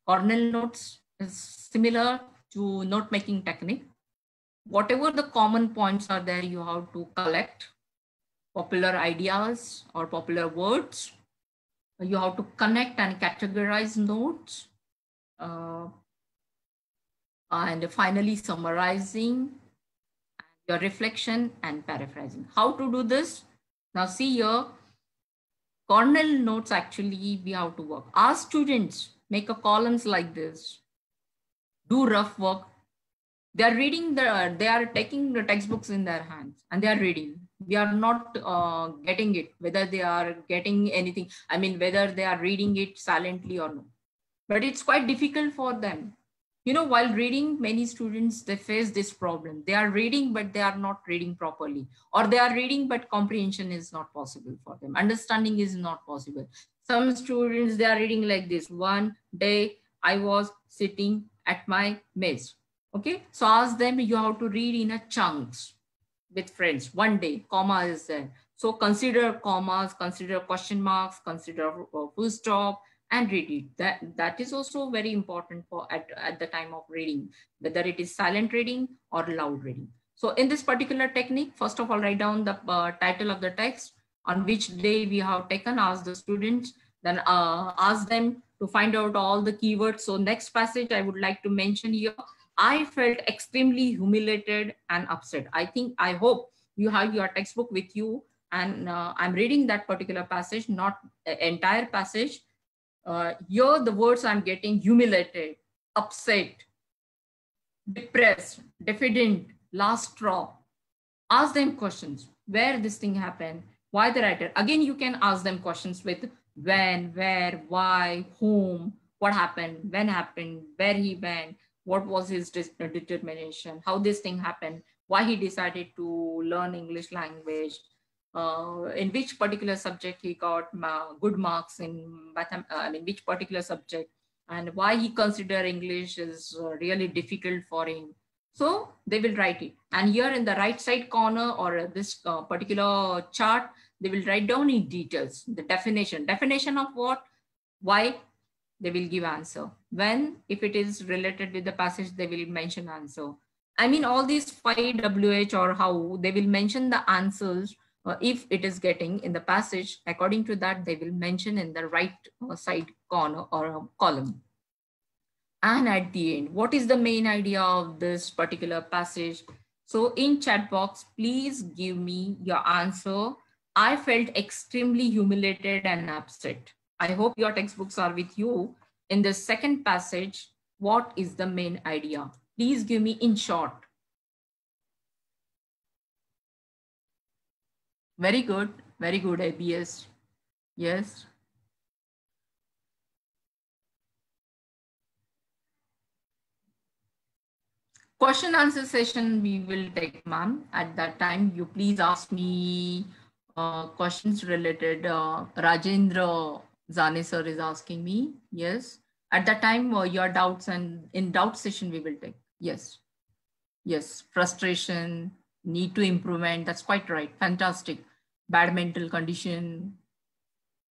Cornell notes is similar to note-making technique. Whatever the common points are there, you have to collect popular ideas or popular words. You have to connect and categorize notes. And finally, summarizing your reflection and paraphrasing. How to do this? Now see here, Cornell notes actually we have to work. Ask students, make a columns like this. Do rough work. They are reading, they are taking the textbooks in their hands and they are reading. We are not getting it, whether they are getting anything. I mean, whether they are reading it silently or not. But it's quite difficult for them. You know, while reading, many students, they face this problem. They are reading, but they are not reading properly. Or they are reading, but comprehension is not possible for them. Understanding is not possible. Some students, they are reading like this. One day, I was sitting at my mess. Okay, so ask them, you have to read in a chunks with friends. One day, comma is there. So consider commas, consider question marks, consider full stop, and read it. That is also very important for at the time of reading, whether it is silent reading or loud reading. So in this particular technique, first of all, write down the title of the text, on which day we have taken, ask the students, then ask them to find out all the keywords. So next passage I would like to mention here, I felt extremely humiliated and upset. I hope you have your textbook with you, and I'm reading that particular passage, not the entire passage. Here the words I'm getting: humiliated, upset, depressed, diffident, last straw. Ask them questions. Where this thing happened? Why the writer? Again, you can ask them questions with when, where, why, whom, what happened, when happened, where he went, what was his determination, how this thing happened, why he decided to learn English language, in which particular subject he got good marks in which particular subject, and why he consider English is really difficult for him. So they will write it. And here in the right side corner or this particular chart, they will write down in details, the definition. Definition of what? Why? They will give answer. When? If it is related with the passage, they will mention answer. I mean, all these 5 WH or how, they will mention the answers if it is getting in the passage. According to that, they will mention in the right side corner or column. And at the end, what is the main idea of this particular passage? So in chat box, please give me your answer. I felt extremely humiliated and upset. I hope your textbooks are with you. In the second passage, what is the main idea? Please give me in short. Very good, ABS. Yes. Question answer session we will take, ma'am. At that time, you please ask me questions related. Rajendra Zane sir is asking me. Yes. At that time, your doubts, and in doubt session we will take. Yes. Yes. Frustration, need to improvement. That's quite right. Fantastic. Bad mental condition.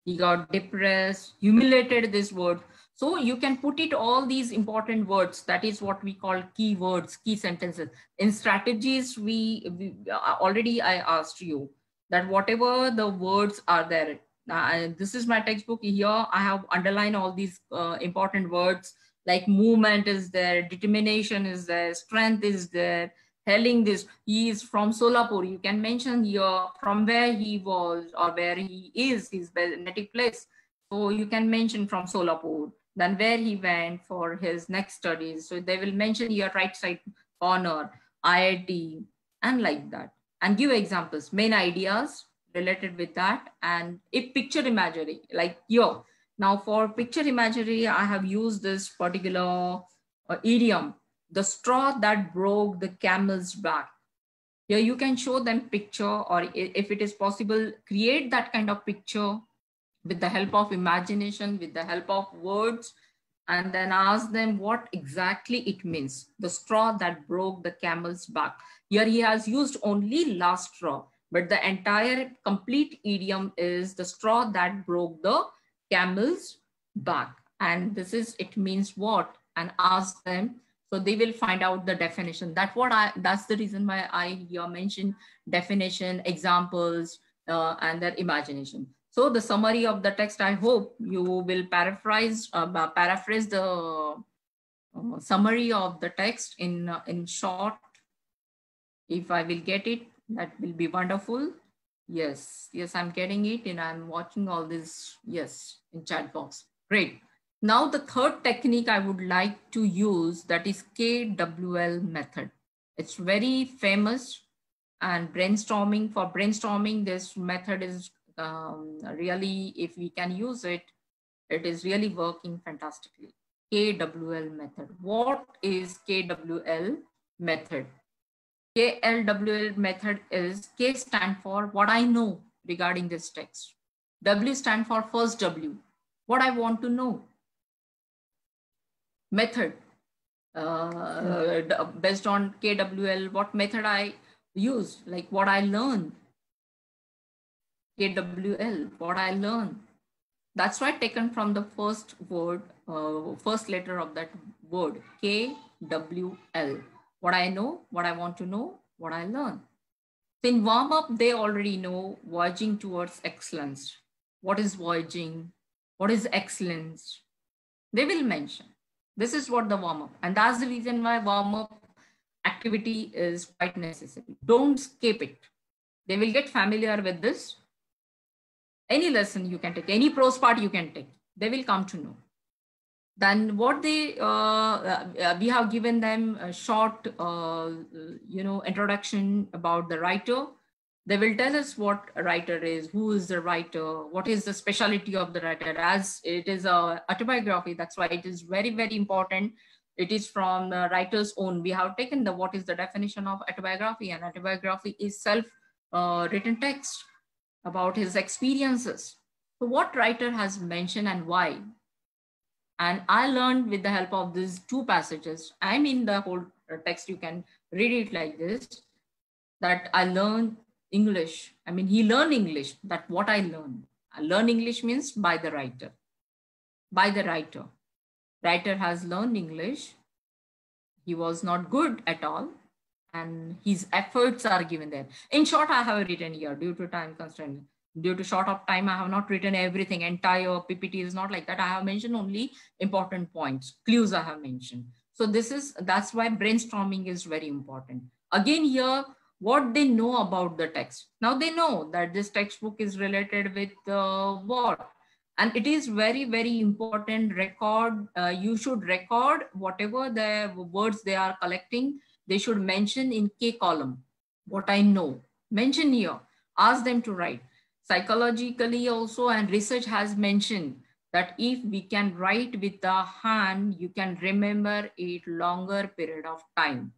He got depressed, humiliated, this word. So you can put it all these important words. That is what we call key words, key sentences. In strategies, we already I asked you that whatever the words are there. This is my textbook. Here I have underlined all these important words like movement is there, determination is there, strength is there. Telling this, he is from Solapur. You can mention here from where he was or where he is, his native place. So you can mention from Solapur. Then where he went for his next studies. So they will mention here right side corner, IIT, and like that. And give examples, main ideas related with that. And if picture imagery, like here. Now for picture imagery, I have used this particular idiom. The straw that broke the camel's back. Here you can show them picture, or if it is possible, create that kind of picture with the help of imagination, with the help of words, and then ask them what exactly it means. The straw that broke the camel's back. Here he has used only last straw, but the entire complete idiom is the straw that broke the camel's back. And this is, it means what? And ask them. So they will find out the definition. That's the reason why I here mentioned definition, examples, and their imagination. So the summary of the text, I hope you will paraphrase the summary of the text in short. If I will get it, that will be wonderful. Yes, I'm getting it, and I'm watching all this. Yes, in chat box. Great. Now the third technique I would like to use, that is KWL method. It's very famous, and for brainstorming, this method is really, if we can use it, it is really working fantastically. KWL method. What is KWL method? KWL method is, K stand for what I know regarding this text. W stand for first W, what I want to know. Method, based on KWL, what method I use, like what I learn. KWL, what I learn. That's why taken from the first word, first letter of that word, KWL. What I know, what I want to know, what I learn. So in warm up, they already know voyaging towards excellence. What is voyaging? What is excellence? They will mention. This is what the warm up, and that's the reason why warm up activity is quite necessary. Don't skip it. They will get familiar with this. Any lesson you can take, any prose part you can take. they will come to know. Then what they, we have given them a short, introduction about the writer. They will tell us what a writer is, who is the writer, what is the specialty of the writer. As it is a autobiography, that's why it is very, very important. It is from the writer's own. We have taken the what is the definition of autobiography, and autobiography is self-written text about his experiences. So what writer has mentioned and why? And I learned with the help of these two passages. I mean, the whole text, you can read it like this, that I learned English. I mean, he learned English. That what I learned. I learn English means by the writer. By the writer. Writer has learned English. He was not good at all. And his efforts are given there. In short, I have written here due to time constraint. Due to short of time, I have not written everything. Entire PPT is not like that. I have mentioned only important points, clues I have mentioned. So that's why brainstorming is very important. Again here, what they know about the text. Now they know that this textbook is related with what? And it is very, very important record. You should record whatever the words they are collecting. They should mention in K column, what I know. Mention here, ask them to write. Psychologically also, and research has mentioned that if we can write with the hand, you can remember it longer period of time.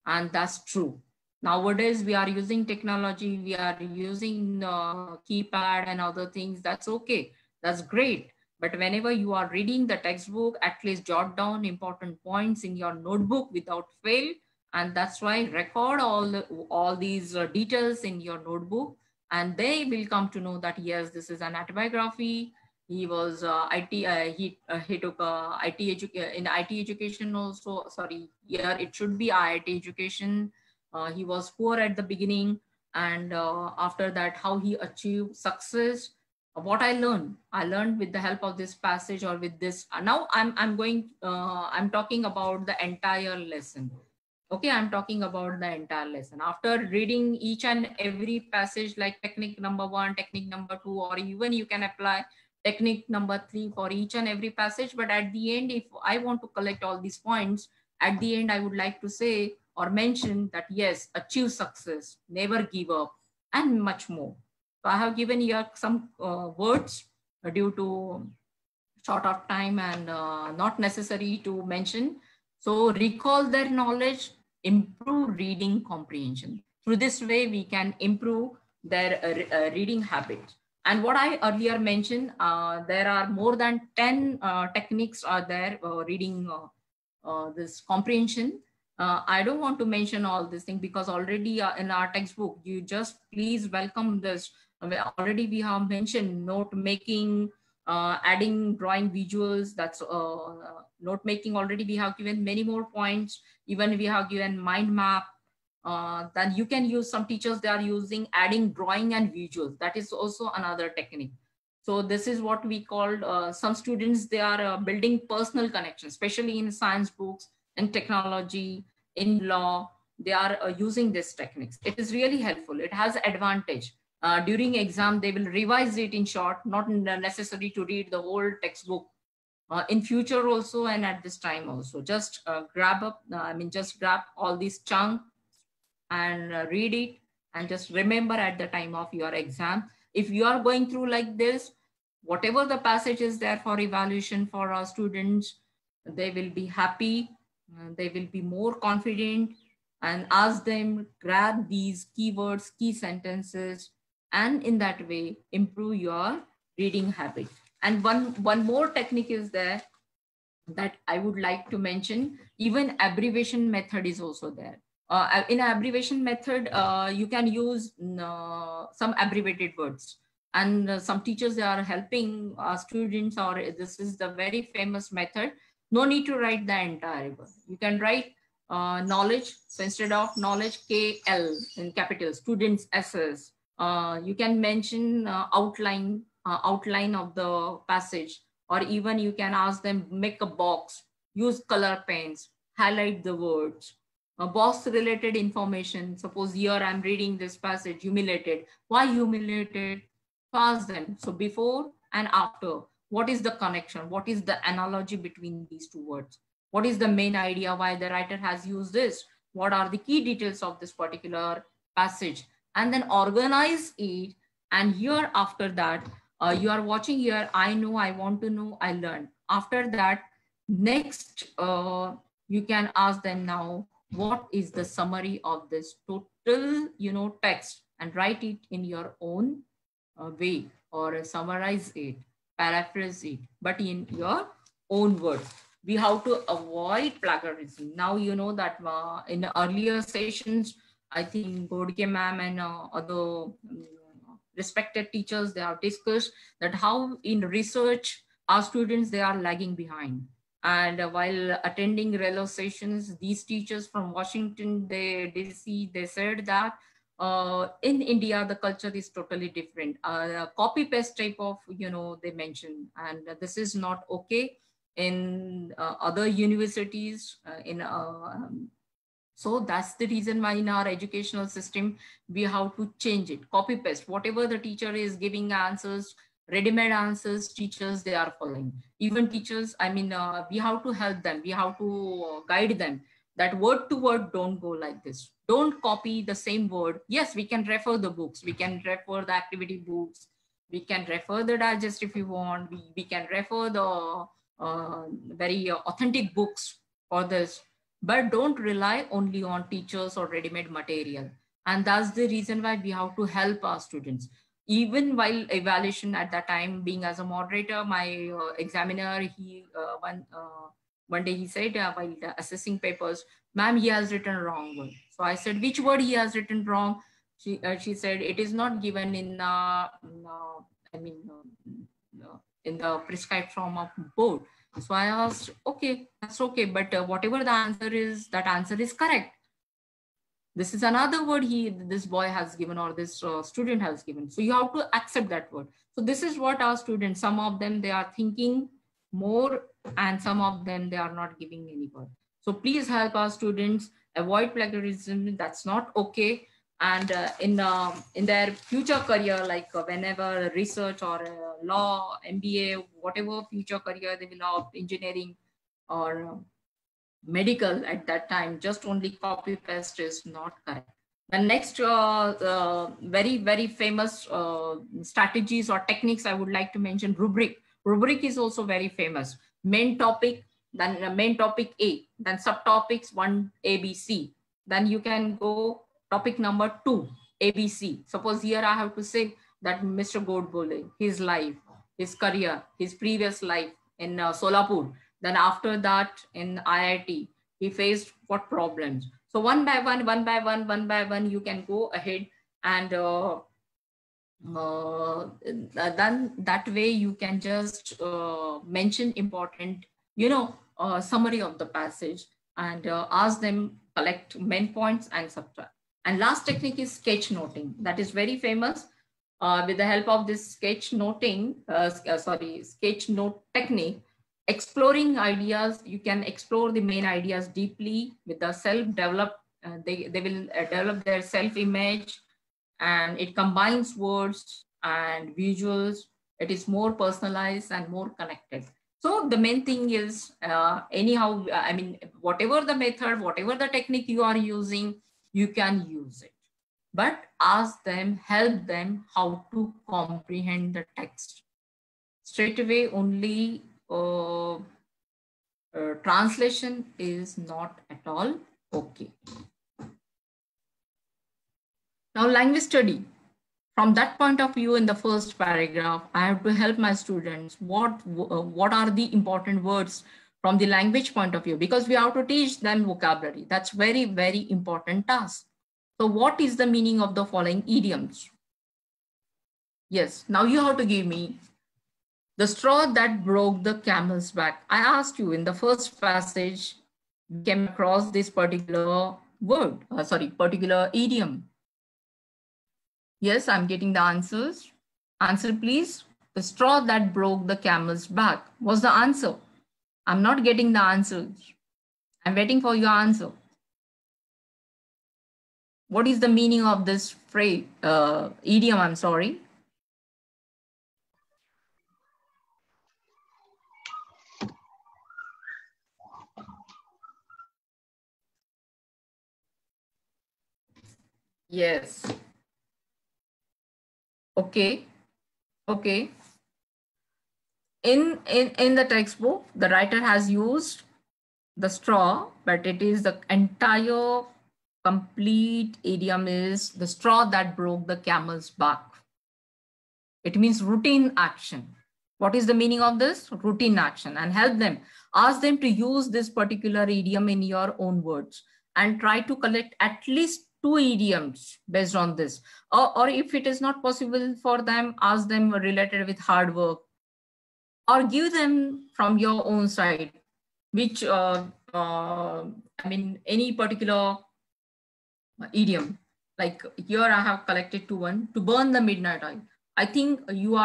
And that's true. Nowadays, we are using technology, we are using keypad and other things. That's okay. That's great. But whenever you are reading the textbook, at least jot down important points in your notebook without fail. And that's why record all these details in your notebook. And they will come to know that, yes, this is an autobiography. He was he took in IT education also. Sorry, here it should be IIT education. He was poor at the beginning, and after that, how he achieved success. What I learned with the help of this passage or with this. Now I'm talking about the entire lesson. Okay, I'm talking about the entire lesson. After reading each and every passage, like technique number 1, technique number 2, or even you can apply technique number 3 for each and every passage. But at the end, if I want to collect all these points, at the end, I would like to say or mention that, yes, achieve success, never give up, and much more. So I have given here some words due to short of time and not necessary to mention. So recall their knowledge, improve reading comprehension. Through this way, we can improve their reading habits. And what I earlier mentioned, there are more than 10 techniques are there reading this comprehension. I don't want to mention all this thing because already in our textbook, you just please welcome this. Already we have mentioned note making, adding drawing visuals, that's note making. Already we have given many more points. Even we have given mind map. Then you can use, some teachers, they are using adding drawing and visuals. That is also another technique. So this is what we called, some students, they are building personal connections, especially in science books and technology, in law, they are using these techniques. It is really helpful. It has advantage. During exam, they will revise it in short, not necessary to read the whole textbook. In future also, and at this time also, just grab all these chunks and read it and just remember at the time of your exam. If you are going through like this, whatever the passage is there for evaluation for our students, they will be happy, they will be more confident, and ask them, grab these keywords, key sentences, and in that way, improve your reading habit. And one more technique is there that I would like to mention. Even abbreviation method is also there. In abbreviation method, you can use some abbreviated words. And some teachers, they are helping students, or this is the very famous method. No need to write the entire word. You can write knowledge. So instead of knowledge, KL in capital, students SS. You can mention outline of the passage, or even you can ask them, make a box, use color pens, highlight the words. Box related information. Suppose here I'm reading this passage, humiliated. Why humiliated? Ask them. So before and after, What is the connection? What is the analogy between these two words? What is the main idea why the writer has used this? What are the key details of this particular passage? And then organize it. And here after that, you are watching here, I know, I want to know, I learn. After that, next, you can ask them now, what is the summary of this total, text, and write it in your own way, or summarize it, paraphrase it, but in your own words. We have to avoid plagiarism. Now, you know that in earlier sessions, I think Godke ma'am and other respected teachers, they have discussed that how in research, our students, they are lagging behind. And while attending Relo sessions, these teachers from Washington, DC, they said that in India, the culture is totally different. Copy paste type of, they mention, and this is not okay in other universities. So that's the reason why in our educational system, we have to change it. Copy paste, whatever the teacher is giving answers, ready-made answers, teachers, they are following. Even teachers, I mean, we have to help them. We have to guide them that word to word, don't go like this. Don't copy the same word. Yes, we can refer the books. We can refer the activity books. We can refer the digest if you want. We can refer the very authentic books for this. But don't rely only on teachers or ready-made material. And that's the reason why we have to help our students. Even while evaluation at that time, being as a moderator, my examiner, he one day he said, while assessing papers, ma'am, he has written a wrong word. So I said, which word he has written wrong? She said, it is not given in in the prescribed form of board. So I asked, okay, that's okay. But whatever the answer is, that answer is correct. This is another word this boy has given, or this student has given. So you have to accept that word. So this is what our students, some of them, they are thinking more, and some of them, they are not giving any word. So please help our students avoid plagiarism. That's not okay. And in their future career, like whenever research or law, MBA, whatever future career they will have, engineering or medical at that time, just only copy paste is not correct. The next very, very famous strategies or techniques I would like to mention, rubric. Rubric is also very famous. Main topic, then main topic A, then subtopics 1, ABC. Then you can go topic number 2, ABC. Suppose here I have to say that Mr. Godbole, his life, his career, his previous life in Solapur. Then after that in IIT, he faced what problems. So one by one, you can go ahead, and then that way you can just mention important, summary of the passage, and ask them, collect main points and subtract. And last technique is sketch noting. That is very famous. With the help of this sketch noting, sketch note technique, exploring ideas, you can explore the main ideas deeply with the self-developed, they will develop their self-image, and it combines words and visuals. It is more personalized and more connected. So the main thing is, anyhow, I mean, whatever the method, whatever the technique you are using, you can use it. But ask them, help them how to comprehend the text. Straight away only translation is not at all okay. Now language study. From that point of view, in the first paragraph, I have to help my students. What are the important words from the language point of view? Because we have to teach them vocabulary. That's very, very important task. So what is the meaning of the following idioms? Yes, now you have to give me the straw that broke the camel's back. I asked you in the first passage, we came across this particular word, particular idiom. Yes, I'm getting the answers. Answer, please. The straw that broke the camel's back was the answer. I'm not getting the answers. I'm waiting for your answer. What is the meaning of this phrase, idiom? I'm sorry. Yes. Okay. Okay. In the textbook, the writer has used the straw, but it is the entire complete idiom is the straw that broke the camel's back. It means routine action. What is the meaning of this? Routine action. And help them. Ask them to use this particular idiom in your own words and try to collect at least 2 idioms based on this. Or if it is not possible for them, ask them related with hard work, or give them from your own side, which, I mean, any particular idiom. Like here I have collected 1, to burn the midnight oil. I think you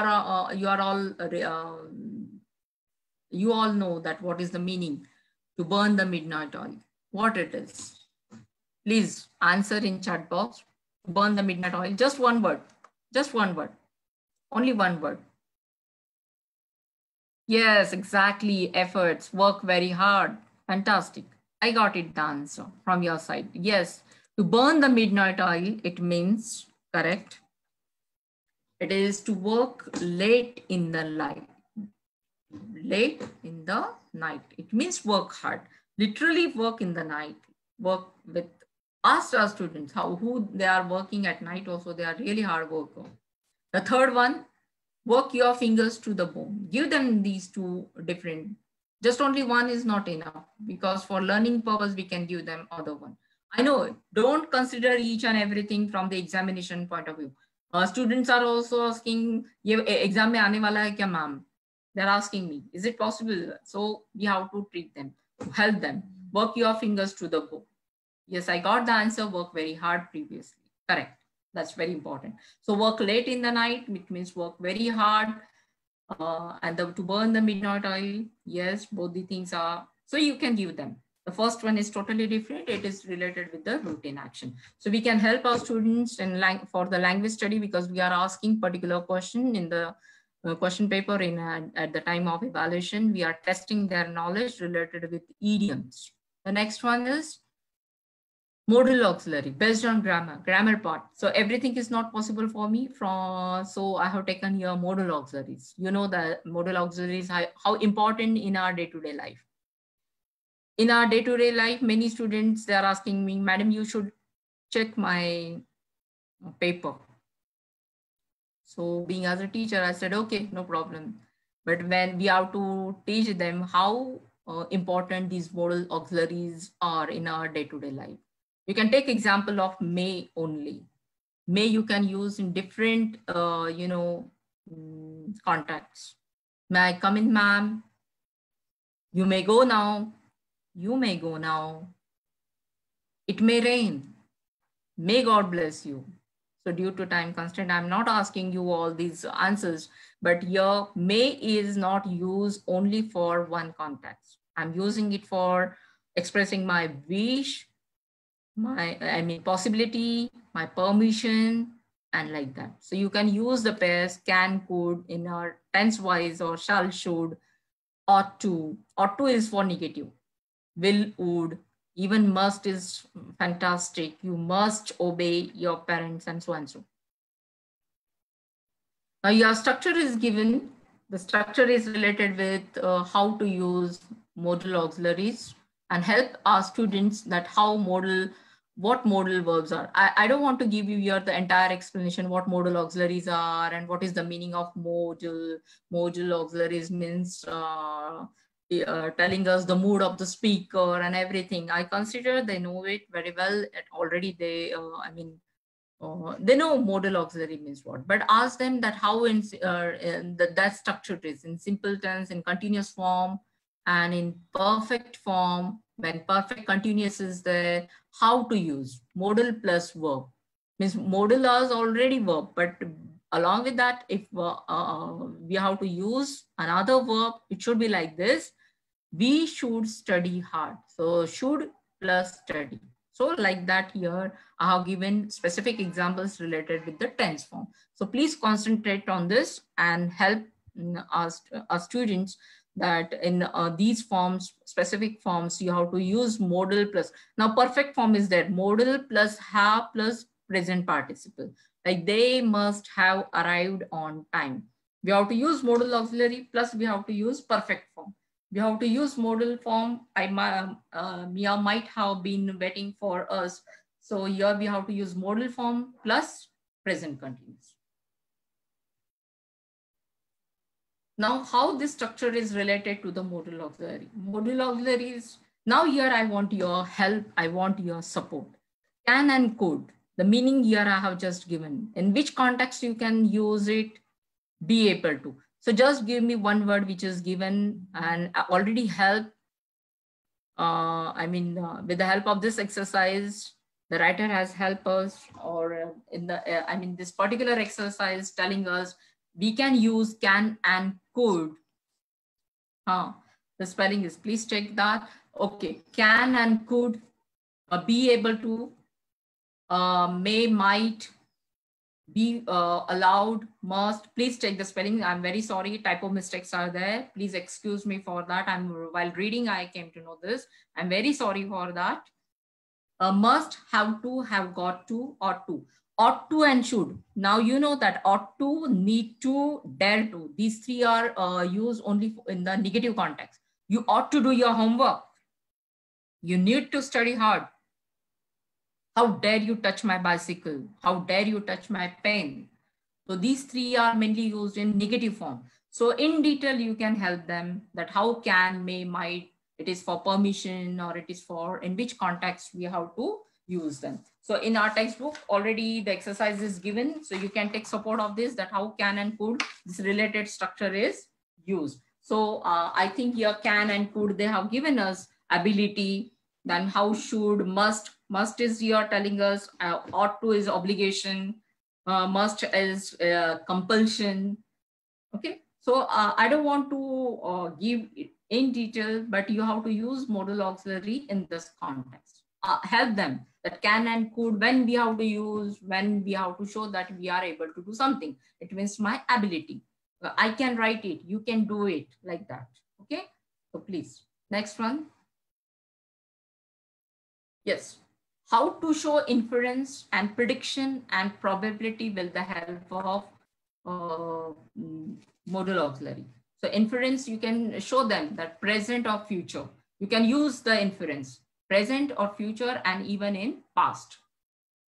all know that what is the meaning to burn the midnight oil, what it is. Please answer in chat box. Burn the midnight oil. Just 1 word. Just 1 word. Only 1 word. Yes, exactly. Efforts. Work very hard. Fantastic. I got it, the answer from your side. Yes. To burn the midnight oil, it means, correct. It is to work late in the night. Late in the night. It means work hard. Literally work in the night. Work with. Ask our students who they are working at night also. They are really hard worker. The third one, work your fingers to the bone. Give them these 2 different. Just only 1 is not enough, because for learning purpose, we can give them other 1. I know, don't consider each and everything from the examination point of view. Students are also asking, ye exam mein aane wala hai kya, ma'am? They're asking me, is it possible? So we have to treat them, help them. Work your fingers to the bone. Yes, I got the answer, work very hard previously. Correct. That's very important. So work late in the night, it means work very hard. And to burn the midnight oil, yes, both the things are, so you can give them. The first one is totally different. It is related with the routine action. So we can help our students in for the language study, because we are asking particular question in the question paper at the time of evaluation. We are testing their knowledge related with idioms. The next one is modal auxiliary based on grammar part. So everything is not possible for me so I have taken here modal auxiliaries. You know that modal auxiliaries, how important in our day-to-day life. In our day-to-day life, many students, they are asking me, madam, you should check my paper. So being as a teacher, I said, okay, no problem. But when we have to teach them how important these modal auxiliaries are in our day-to-day life. You can take example of may only. May you can use in different, contexts. May I come in, ma'am? You may go now. You may go now. It may rain. May God bless you. So due to time constraint, I'm not asking you all these answers, but your may is not used only for one context. I'm using it for expressing my wish, possibility, my permission, and like that. So you can use the pairs can, could in our tense wise, or shall, should, ought to. Ought to is for negative. Will, would, even must is fantastic. You must obey your parents, and so and so. Now your structure is given. The structure is related with how to use modal auxiliaries, and help our students that what modal verbs are. I don't want to give you here the entire explanation what modal auxiliaries are and what is the meaning of modal. Modal auxiliaries means telling us the mood of the speaker and everything. I consider they know it very well. Already they, they know modal auxiliary means what. But ask them that how that structure is in simple tense, in continuous form, and in perfect form. When perfect continuous is there, how to use modal plus verb. Means modal is already verb, but along with that, if we have to use another verb, it should be like this. We should study hard. So should plus study. So like that here, I have given specific examples related with the tense form. So please concentrate on this and help us students that in these forms, specific forms, you have to use modal plus. Now perfect form is there. Modal plus have plus present participle. Like they must have arrived on time. We have to use modal auxiliary plus we have to use perfect form. We have to use modal form. Mia might have been waiting for us. So here we have to use modal form plus present continuous. Now, how this structure is related to the modal auxiliary. Modal auxiliary is, now here I want your help, I want your support. Can and could, the meaning here I have just given. In which context you can use it, be able to. So just give me one word which is given and already help. With the help of this exercise, the writer has helped us, or this particular exercise telling us we can use can and could. The spelling is, please check that. Okay, can and could, be able to, may, might, be, allowed, must. Please check the spelling. I'm very sorry, typo mistakes are there. Please excuse me for that. While reading, I came to know this. I'm very sorry for that. Must, have to, have got to, ought to. Ought to and should. Now you know that ought to, need to, dare to. These three are used only in the negative context. You ought to do your homework. You need to study hard. How dare you touch my bicycle? How dare you touch my pen? So these three are mainly used in negative form. So in detail, you can help them that how can, may, might, it is for permission or it is for in which context we have to use them. So in our textbook, already the exercise is given. So you can take support of this, that how can and could, this related structure is used. So I think here can and could, they have given us ability. Then how, should, must is here telling us, ought to is obligation, must is compulsion. Okay, so I don't want to give it in detail, but you have to use modal auxiliary in this context. Help them that can and could, when we have to use, when we have to show that we are able to do something. It means my ability. I can write it, you can do it, like that. Okay, so please, next one. Yes, how to show inference and prediction and probability with the help of modal auxiliary. So inference, you can show them that present or future. You can use the inference, present or future, and even in past.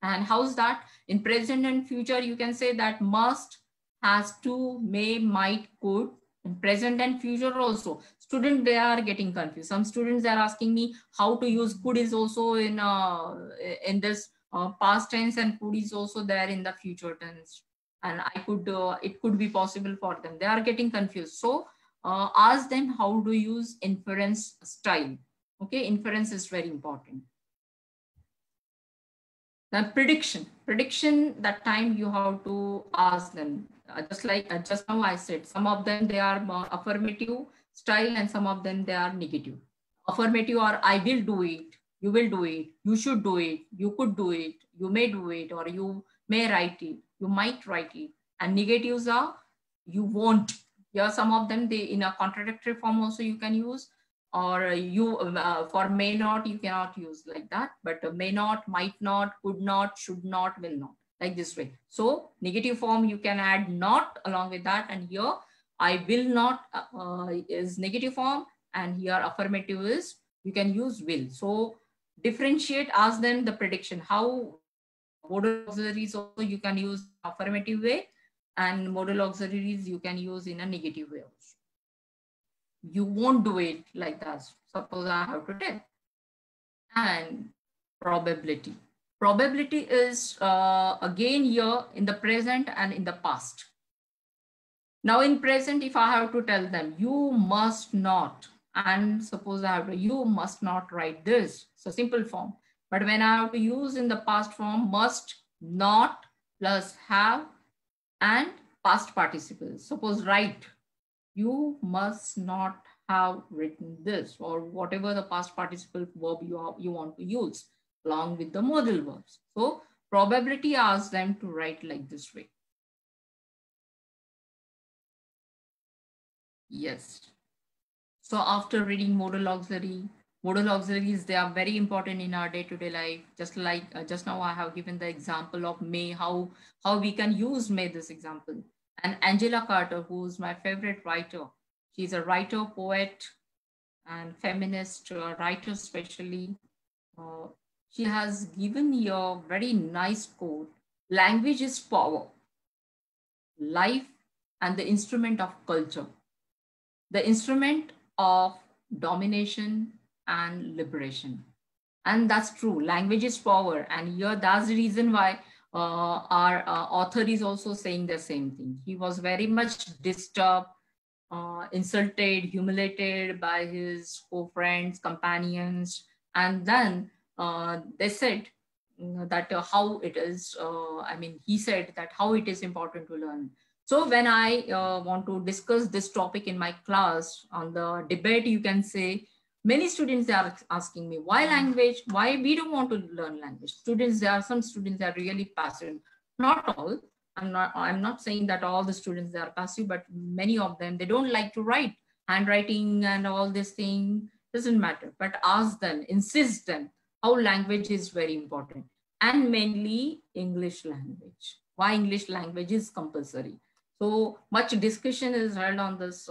And how's that? In present and future, you can say that must, has to, may, might, could. In present and future also, students, they are getting confused. Some students are asking me how to use could is also in this past tense, and could is also there in the future tense. And I could, it could be possible for them. They are getting confused. So ask them how to use inference style. Okay, inference is very important. Then prediction, that time you have to ask them. Just like just now I said, some of them, they are affirmative style and some of them, they are negative. Affirmative are I will do it, you will do it, you should do it, you could do it, you may do it, or you may write it, you might write it. And negatives are you won't. Here some of them, they in a contradictory form also you can use, or you for may not, you cannot use like that, but may not, might not, could not, should not, will not, like this way. So negative form, you can add not along with that, and here I will not is negative form, and here affirmative is, you can use will. So differentiate, ask them the prediction. How modal auxiliaries also you can use affirmative way, and modal auxiliaries you can use in a negative way also. You won't do it like that. Suppose I have to tell. And probability. Probability is again here in the present and in the past. Now in present, if I have to tell them, you must not, and suppose I have to, you must not write this. So simple form. But when I have to use in the past form, must not plus have and past participles. Suppose write, you must not have written this, or whatever the past participle verb you want to use along with the modal verbs. So probability asks them to write like this way. Yes. So after reading modal auxiliary, Modal auxiliaries, they are very important in our day-to-day life. Just like just now I have given the example of May, how we can use May, this example. And Angela Carter, who's my favorite writer. She's a writer, poet, and feminist writer especially. She has given you a very nice quote: language is power, life, and the instrument of culture, the instrument of domination and liberation. And that's true. Language is power. And here, that's the reason why our author is also saying the same thing. He was very much disturbed, insulted, humiliated by his co-friends, companions. And then they said that how it is, he said that how it is important to learn. So when I want to discuss this topic in my class on the debate, you can say, many students are asking me, why language? Why we don't want to learn language? Students, there are some students that are really passive. Not all. I'm not saying that all the students are passive, but many of them, they don't like to write. Handwriting and all this thing doesn't matter. But ask them, insist them how language is very important, and mainly English language. Why English language is compulsory. So much discussion is held on this,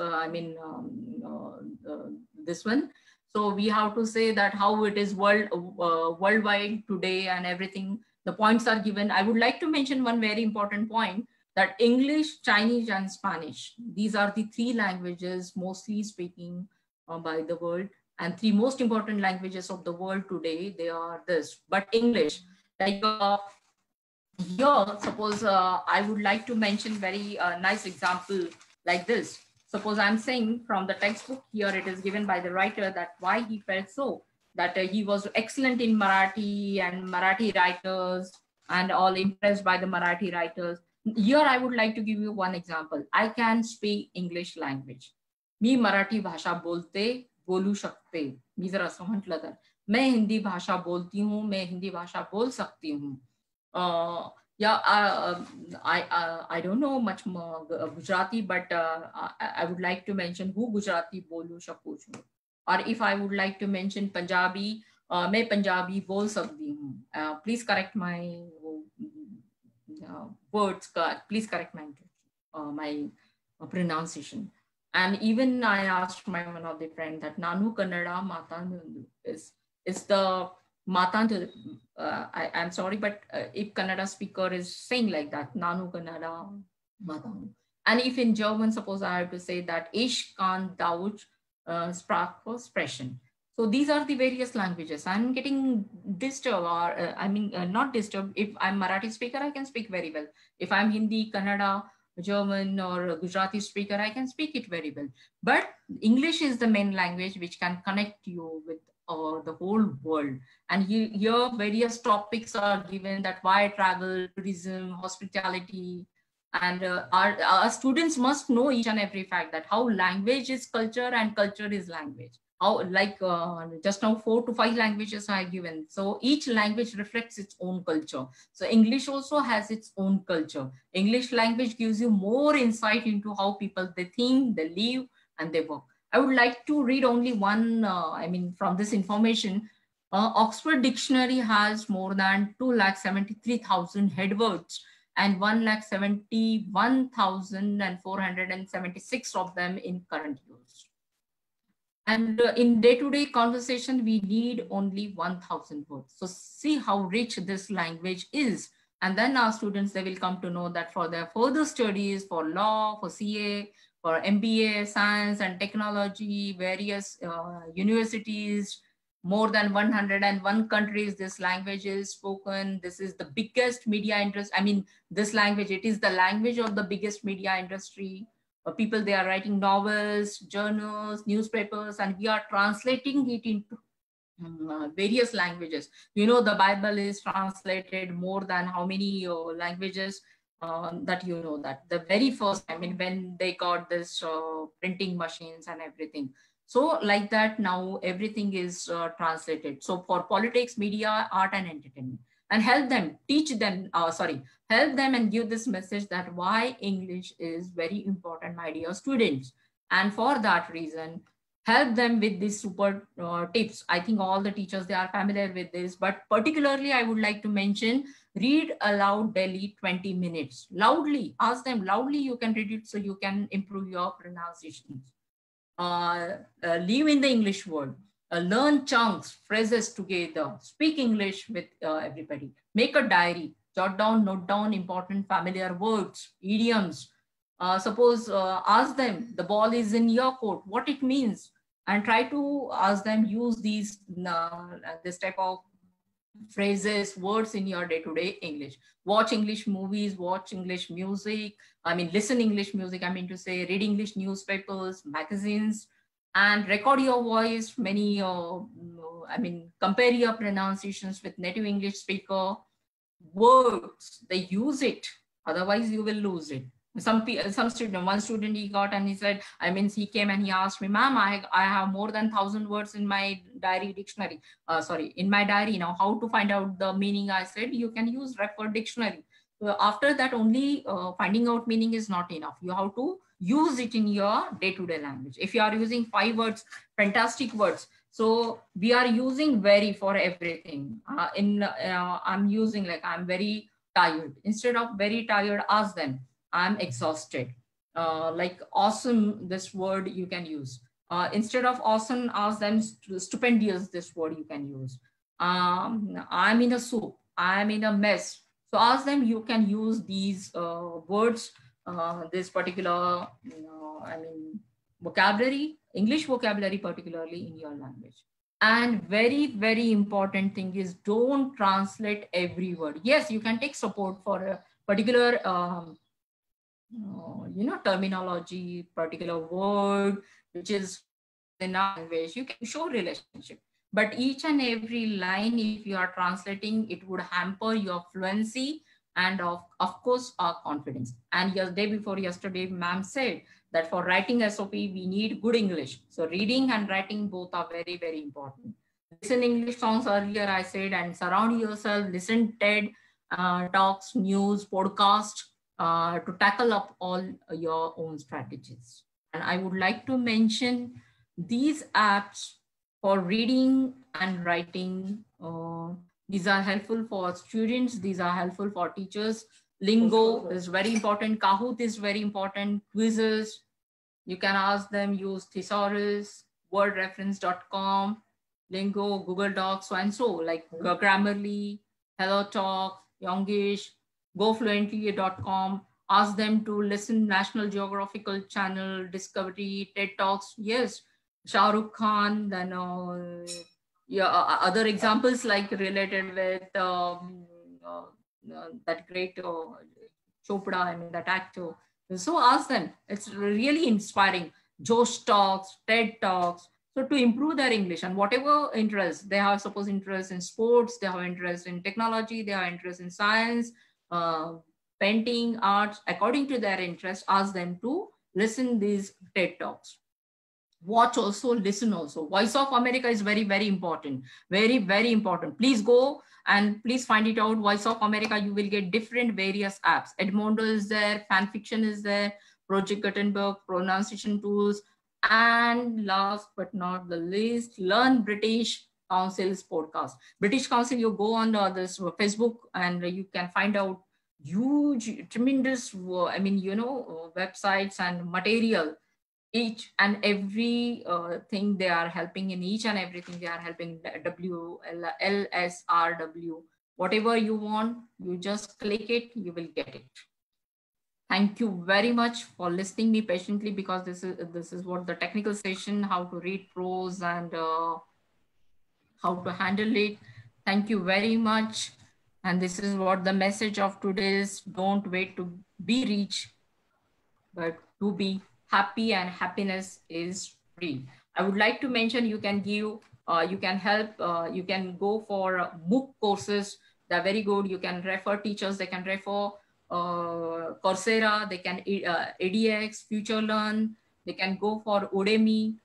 this one. So we have to say that how it is worldwide today and everything. The points are given. I would like to mention one very important point, that English, Chinese, and Spanish, these are the three languages mostly speaking by the world, and three most important languages of the world today, they are this. But English, like here, suppose I would like to mention very nice example like this. Suppose I'm saying from the textbook, here it is given by the writer that why he felt so, that he was excellent in Marathi and Marathi writers and all impressed by the Marathi writers. Here I would like to give you one example. I can speak English language. मी मराठी भाषा बोलू शकते. मी जर असं म्हटलं तर मैं हिंदी भाषा बोलती हूँ, मैं हिंदी भाषा बोल सकती हूँ. I don't know much more Gujarati, but I would like to mention who Gujarati bolu shaku chu. Or if I would like to mention Punjabi, मैं पंजाबी बोल सकती हूँ. Please correct my words. Please correct my pronunciation. And even I asked my one of the friend that Nanu Kannada Matandu is the Matandu. I'm sorry, but if Kannada speaker is saying like that, Nanu Kannada Matandu. And if in German, suppose I have to say that Ich kann Deutsch Sprachversprechen. So these are the various languages. I'm getting disturbed, or not disturbed. If I'm Marathi speaker, I can speak very well. If I'm Hindi, Kannada, German, or Gujarati speaker, I can speak it very well. But English is the main language which can connect you with the whole world. And here various topics are given, that why travel, tourism, hospitality, and our students must know each and every fact that how language is culture and culture is language. How, like just now 4 to 5 languages are given. So each language reflects its own culture. So English also has its own culture. English language gives you more insight into how people, they think, they live, and they work. I would like to read only one, from this information. Oxford Dictionary has more than 273,000 headwords and 171,476 of them in current use. And in day-to-day conversation, we need only 1,000 words. So see how rich this language is. And then our students, they will come to know that for their further studies, for law, for CA, for MBA, science and technology, various universities, more than 101 countries, this language is spoken. This is the biggest media industry. This language, it is the language of the biggest media industry. People, they are writing novels, journals, newspapers, and we are translating it into various languages. The Bible is translated more than how many languages that that. The very first, when they got this printing machines and everything. So like that, now everything is translated. So for politics, media, art, and entertainment. And help them, teach them, help them and give this message that why English is very important, my dear students. And for that reason, help them with these super tips. I think all the teachers, they are familiar with this, but particularly I would like to mention, read aloud daily 20 minutes. Loudly, ask them loudly, you can read it so you can improve your pronunciations. Live in the English world. Learn chunks, phrases together. Speak English with everybody. Make a diary. Jot down, note down important familiar words, idioms. Suppose ask them, the ball is in your court, what it means, and try to ask them use these this type of phrases, words in your day-to-day English. Watch English movies, watch English music. I mean, listen English music. I mean to say, read English newspapers, magazines, and record your voice. Many, I mean, compare your pronunciations with native English speaker. Words, they use it. Otherwise, you will lose it. Some student, one student, he got and he said, I mean, he came and he asked me, ma'am, I have more than 1,000 words in my diary dictionary. In my diary now, how to find out the meaning? I said, you can use refer dictionary. So after that, only finding out meaning is not enough. You have to use it in your day-to-day language. If you are using 5 words, fantastic words. So we are using very for everything. I'm using like, I'm very tired. Instead of very tired, ask them, I'm exhausted. Like awesome, this word you can use. Instead of awesome, ask them stupendous, this word you can use. I'm in a soup, I'm in a mess. So ask them, you can use these words, this particular, I mean, vocabulary, English vocabulary, particularly in your language. And very, very important thing is, don't translate every word. Yes, you can take support for a particular terminology, particular word, which is in our language, you can show relationship. But each and every line, if you are translating, it would hamper your fluency and of course, our confidence. And day before yesterday, ma'am said that for writing SOP, we need good English. So reading and writing both are very, very important. Listen English songs earlier, I said, and surround yourself, listen TED talks, news, podcast, to tackle up all your own strategies. And I would like to mention these apps for reading and writing. These are helpful for students. These are helpful for teachers. Lingo is very important. Kahoot is very important. Quizzes, you can ask them, use Thesaurus, wordreference.com, Lingo, Google Docs, so and so, like Grammarly, HelloTalk, Youngish, gofluently.com. Ask them to listen National Geographical Channel, Discovery, TED Talks. Yes, Shah Rukh Khan, then other examples like related with that great Chopra, I mean, that actor. So ask them, it's really inspiring. Josh Talks, TED Talks. So to improve their English and whatever interest they have, suppose interest in sports, they have interest in technology, they have interest in science, painting, arts, according to their interest, ask them to listen these TED Talks. Watch also, listen also. Voice of America is very, very important. Very, very important. Please go and please find it out. Voice of America, you will get different various apps. Edmodo is there, Fanfiction is there, Project Gutenberg, pronunciation tools, and last but not the least, Learn British Council's podcast. British Council, you go on this Facebook and you can find out huge, tremendous, I mean, websites and material. Each and every thing they are helping, in each and everything they are helping. LSRW, whatever you want, you just click it, you will get it. Thank you very much for listening me patiently, because this is what the technical session, how to read prose and how to handle it. Thank you very much. And this is what the message of today is. Don't wait to be rich, but to be happy, and happiness is free. I would like to mention, you can give, you can help, you can go for MOOC courses. They're very good. You can refer teachers, they can refer Coursera, they can edX, FutureLearn, they can go for Udemy.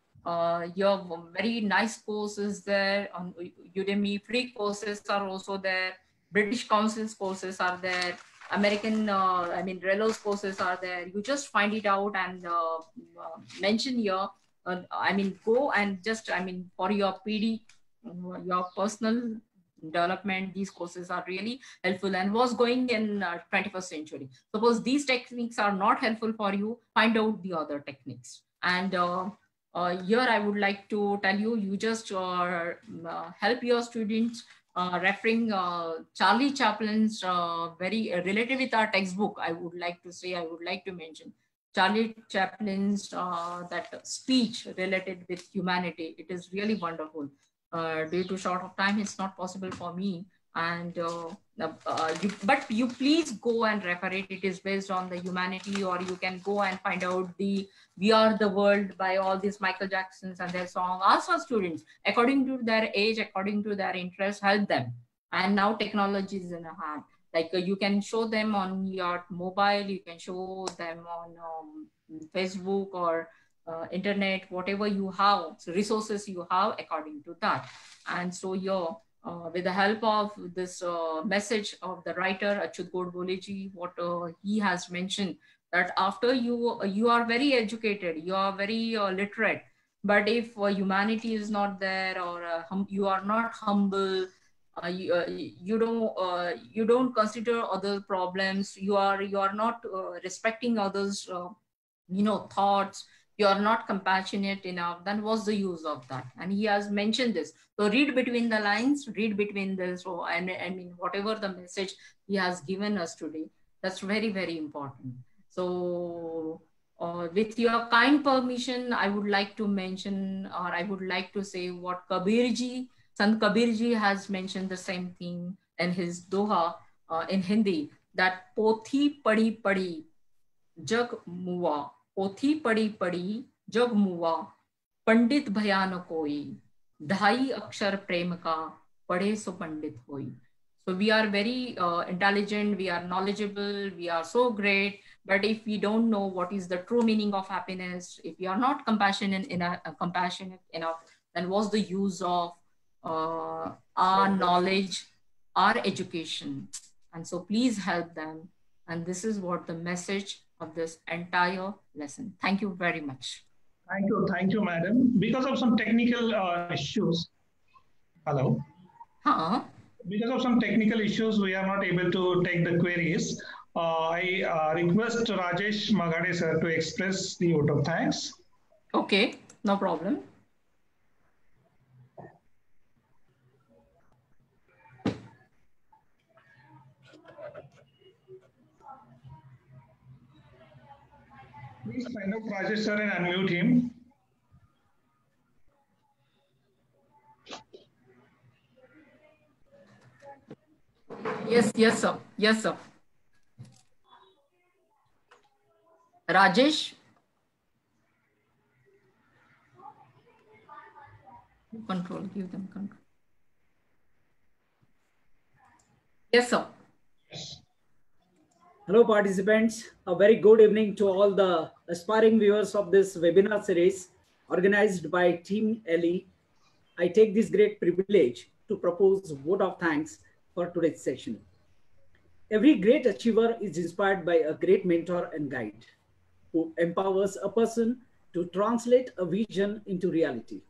Your very nice courses there on Udemy. Free courses are also there. British Council's courses are there. American, Relo's courses are there. You just find it out and mention here I mean, go and just, I mean, for your PD, your personal development, these courses are really helpful and was going in 21st century. Suppose these techniques are not helpful for you, find out the other techniques. And here I would like to tell you, you just help your students referring Charlie Chaplin's very related with our textbook. I would like to mention Charlie Chaplin's that speech related with humanity. It is really wonderful. Due to short of time, it's not possible for me. And but you please go and refer it. It is based on the humanity, or you can go and find out the We Are the World by all these Michael Jacksons and their song. Ask our students according to their age, according to their interest, help them. And now technology is in a hand. Like you can show them on your mobile, you can show them on Facebook or internet, whatever you have, so resources you have according to that. And so here, with the help of this message of the writer Achyut Godbole ji, what he has mentioned, that after you are very educated, you are very literate, but if humanity is not there, or you are not humble, you don't consider other problems, you are not respecting others thoughts, you are not compassionate enough, then what's the use of that? And he has mentioned this. So read between the lines, read between this. So I mean, whatever the message he has given us today, that's very, very important. So with your kind permission, I would like to mention, or I would like to say what Sant Kabir ji has mentioned the same thing in his Doha in Hindi, that Pothi Padi Padi Jug Muwa, पोथी पड़ी पड़ी जग मुआ, पंडित भयान कोई, ढाई अक्षर प्रेम का, पढ़े सो पंडित होई. So we are very intelligent, we are knowledgeable, we are so great, but if we don't know what is the true meaning of happiness, if we are not compassionate enough, then what's the use of our knowledge, our education? And so please help them. And this is what the message of this entire lesson. Thank you very much. Thank you, madam. Because of some technical issues, hello? Because of some technical issues, we are not able to take the queries. I request Rajesh Magade sir to express the vote of thanks. Okay, no problem. Please find out Rajesh sir and unmute him. Yes, sir. Yes, sir. Rajesh. Control, give them control. Yes, sir. Hello, participants. A very good evening to all the aspiring viewers of this webinar series organized by Team Ellie. I take this great privilege to propose a vote of thanks for today's session. Every great achiever is inspired by a great mentor and guide who empowers a person to translate a vision into reality.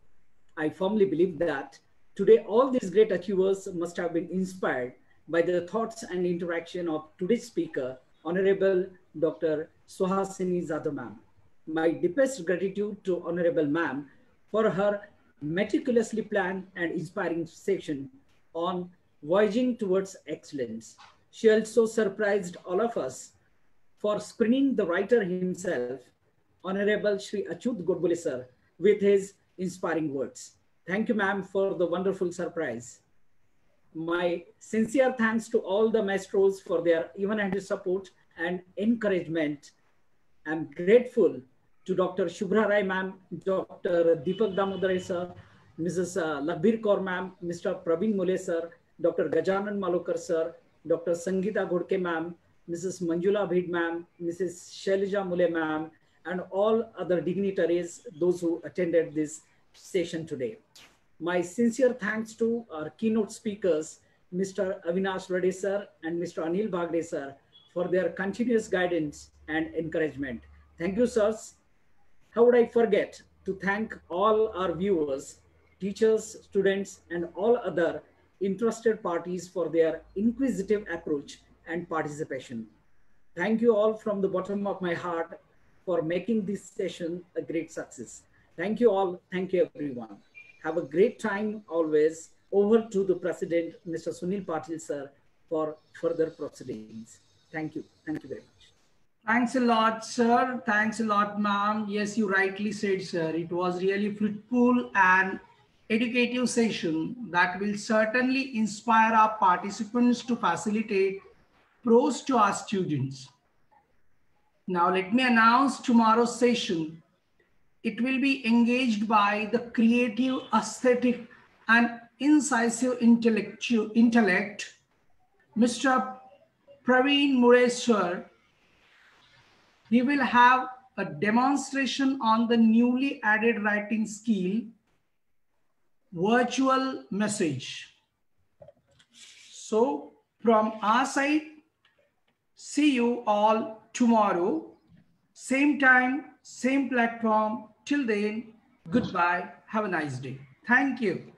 I firmly believe that today all these great achievers must have been inspired by the thoughts and interaction of today's speaker, Honorable Dr. Suhasini Jadhav ma'am. My deepest gratitude to Honorable ma'am for her meticulously planned and inspiring session on voyaging towards excellence. She also surprised all of us for screening the writer himself, Honorable Shri Achyut Godbole sir, with his inspiring words. Thank you, ma'am, for the wonderful surprise. My sincere thanks to all the maestros for their even-handed support and encouragement. I'm grateful to Dr. Shubhra Rai ma'am, Dr. Deepak Damodare sir, Mrs. Lakhbir Kaur ma'am, Mr. Praveen Mole sir, Dr. Gajanan Malokar sir, Dr. Sangeeta Ghodke ma'am, Mrs. Manjula Bhid ma'am, Mrs. Shailija Mule ma'am, and all other dignitaries, those who attended this session today. My sincere thanks to our keynote speakers, Mr. Avinash Reddy sir and Mr. Anil Bhagde sir, for their continuous guidance and encouragement. Thank you, sirs. How would I forget to thank all our viewers, teachers, students, and all other interested parties for their inquisitive approach and participation. Thank you all from the bottom of my heart for making this session a great success. Thank you all. Thank you, everyone. Have a great time always. Over to the President, Mr. Sunil Patil, sir, for further proceedings. Thank you. Thank you very much. Thanks a lot, sir. Thanks a lot, ma'am. Yes, you rightly said, sir. It was really fruitful and educative session that will certainly inspire our participants to facilitate pros to our students. Now let me announce tomorrow's session. It will be engaged by the creative, aesthetic, and incisive intellect, Mr. Praveen Mureshwar. He will have a demonstration on the newly added writing skill, virtual message. So from our side, see you all tomorrow, same time, same platform. Till then, goodbye. Have a nice day. Thank you.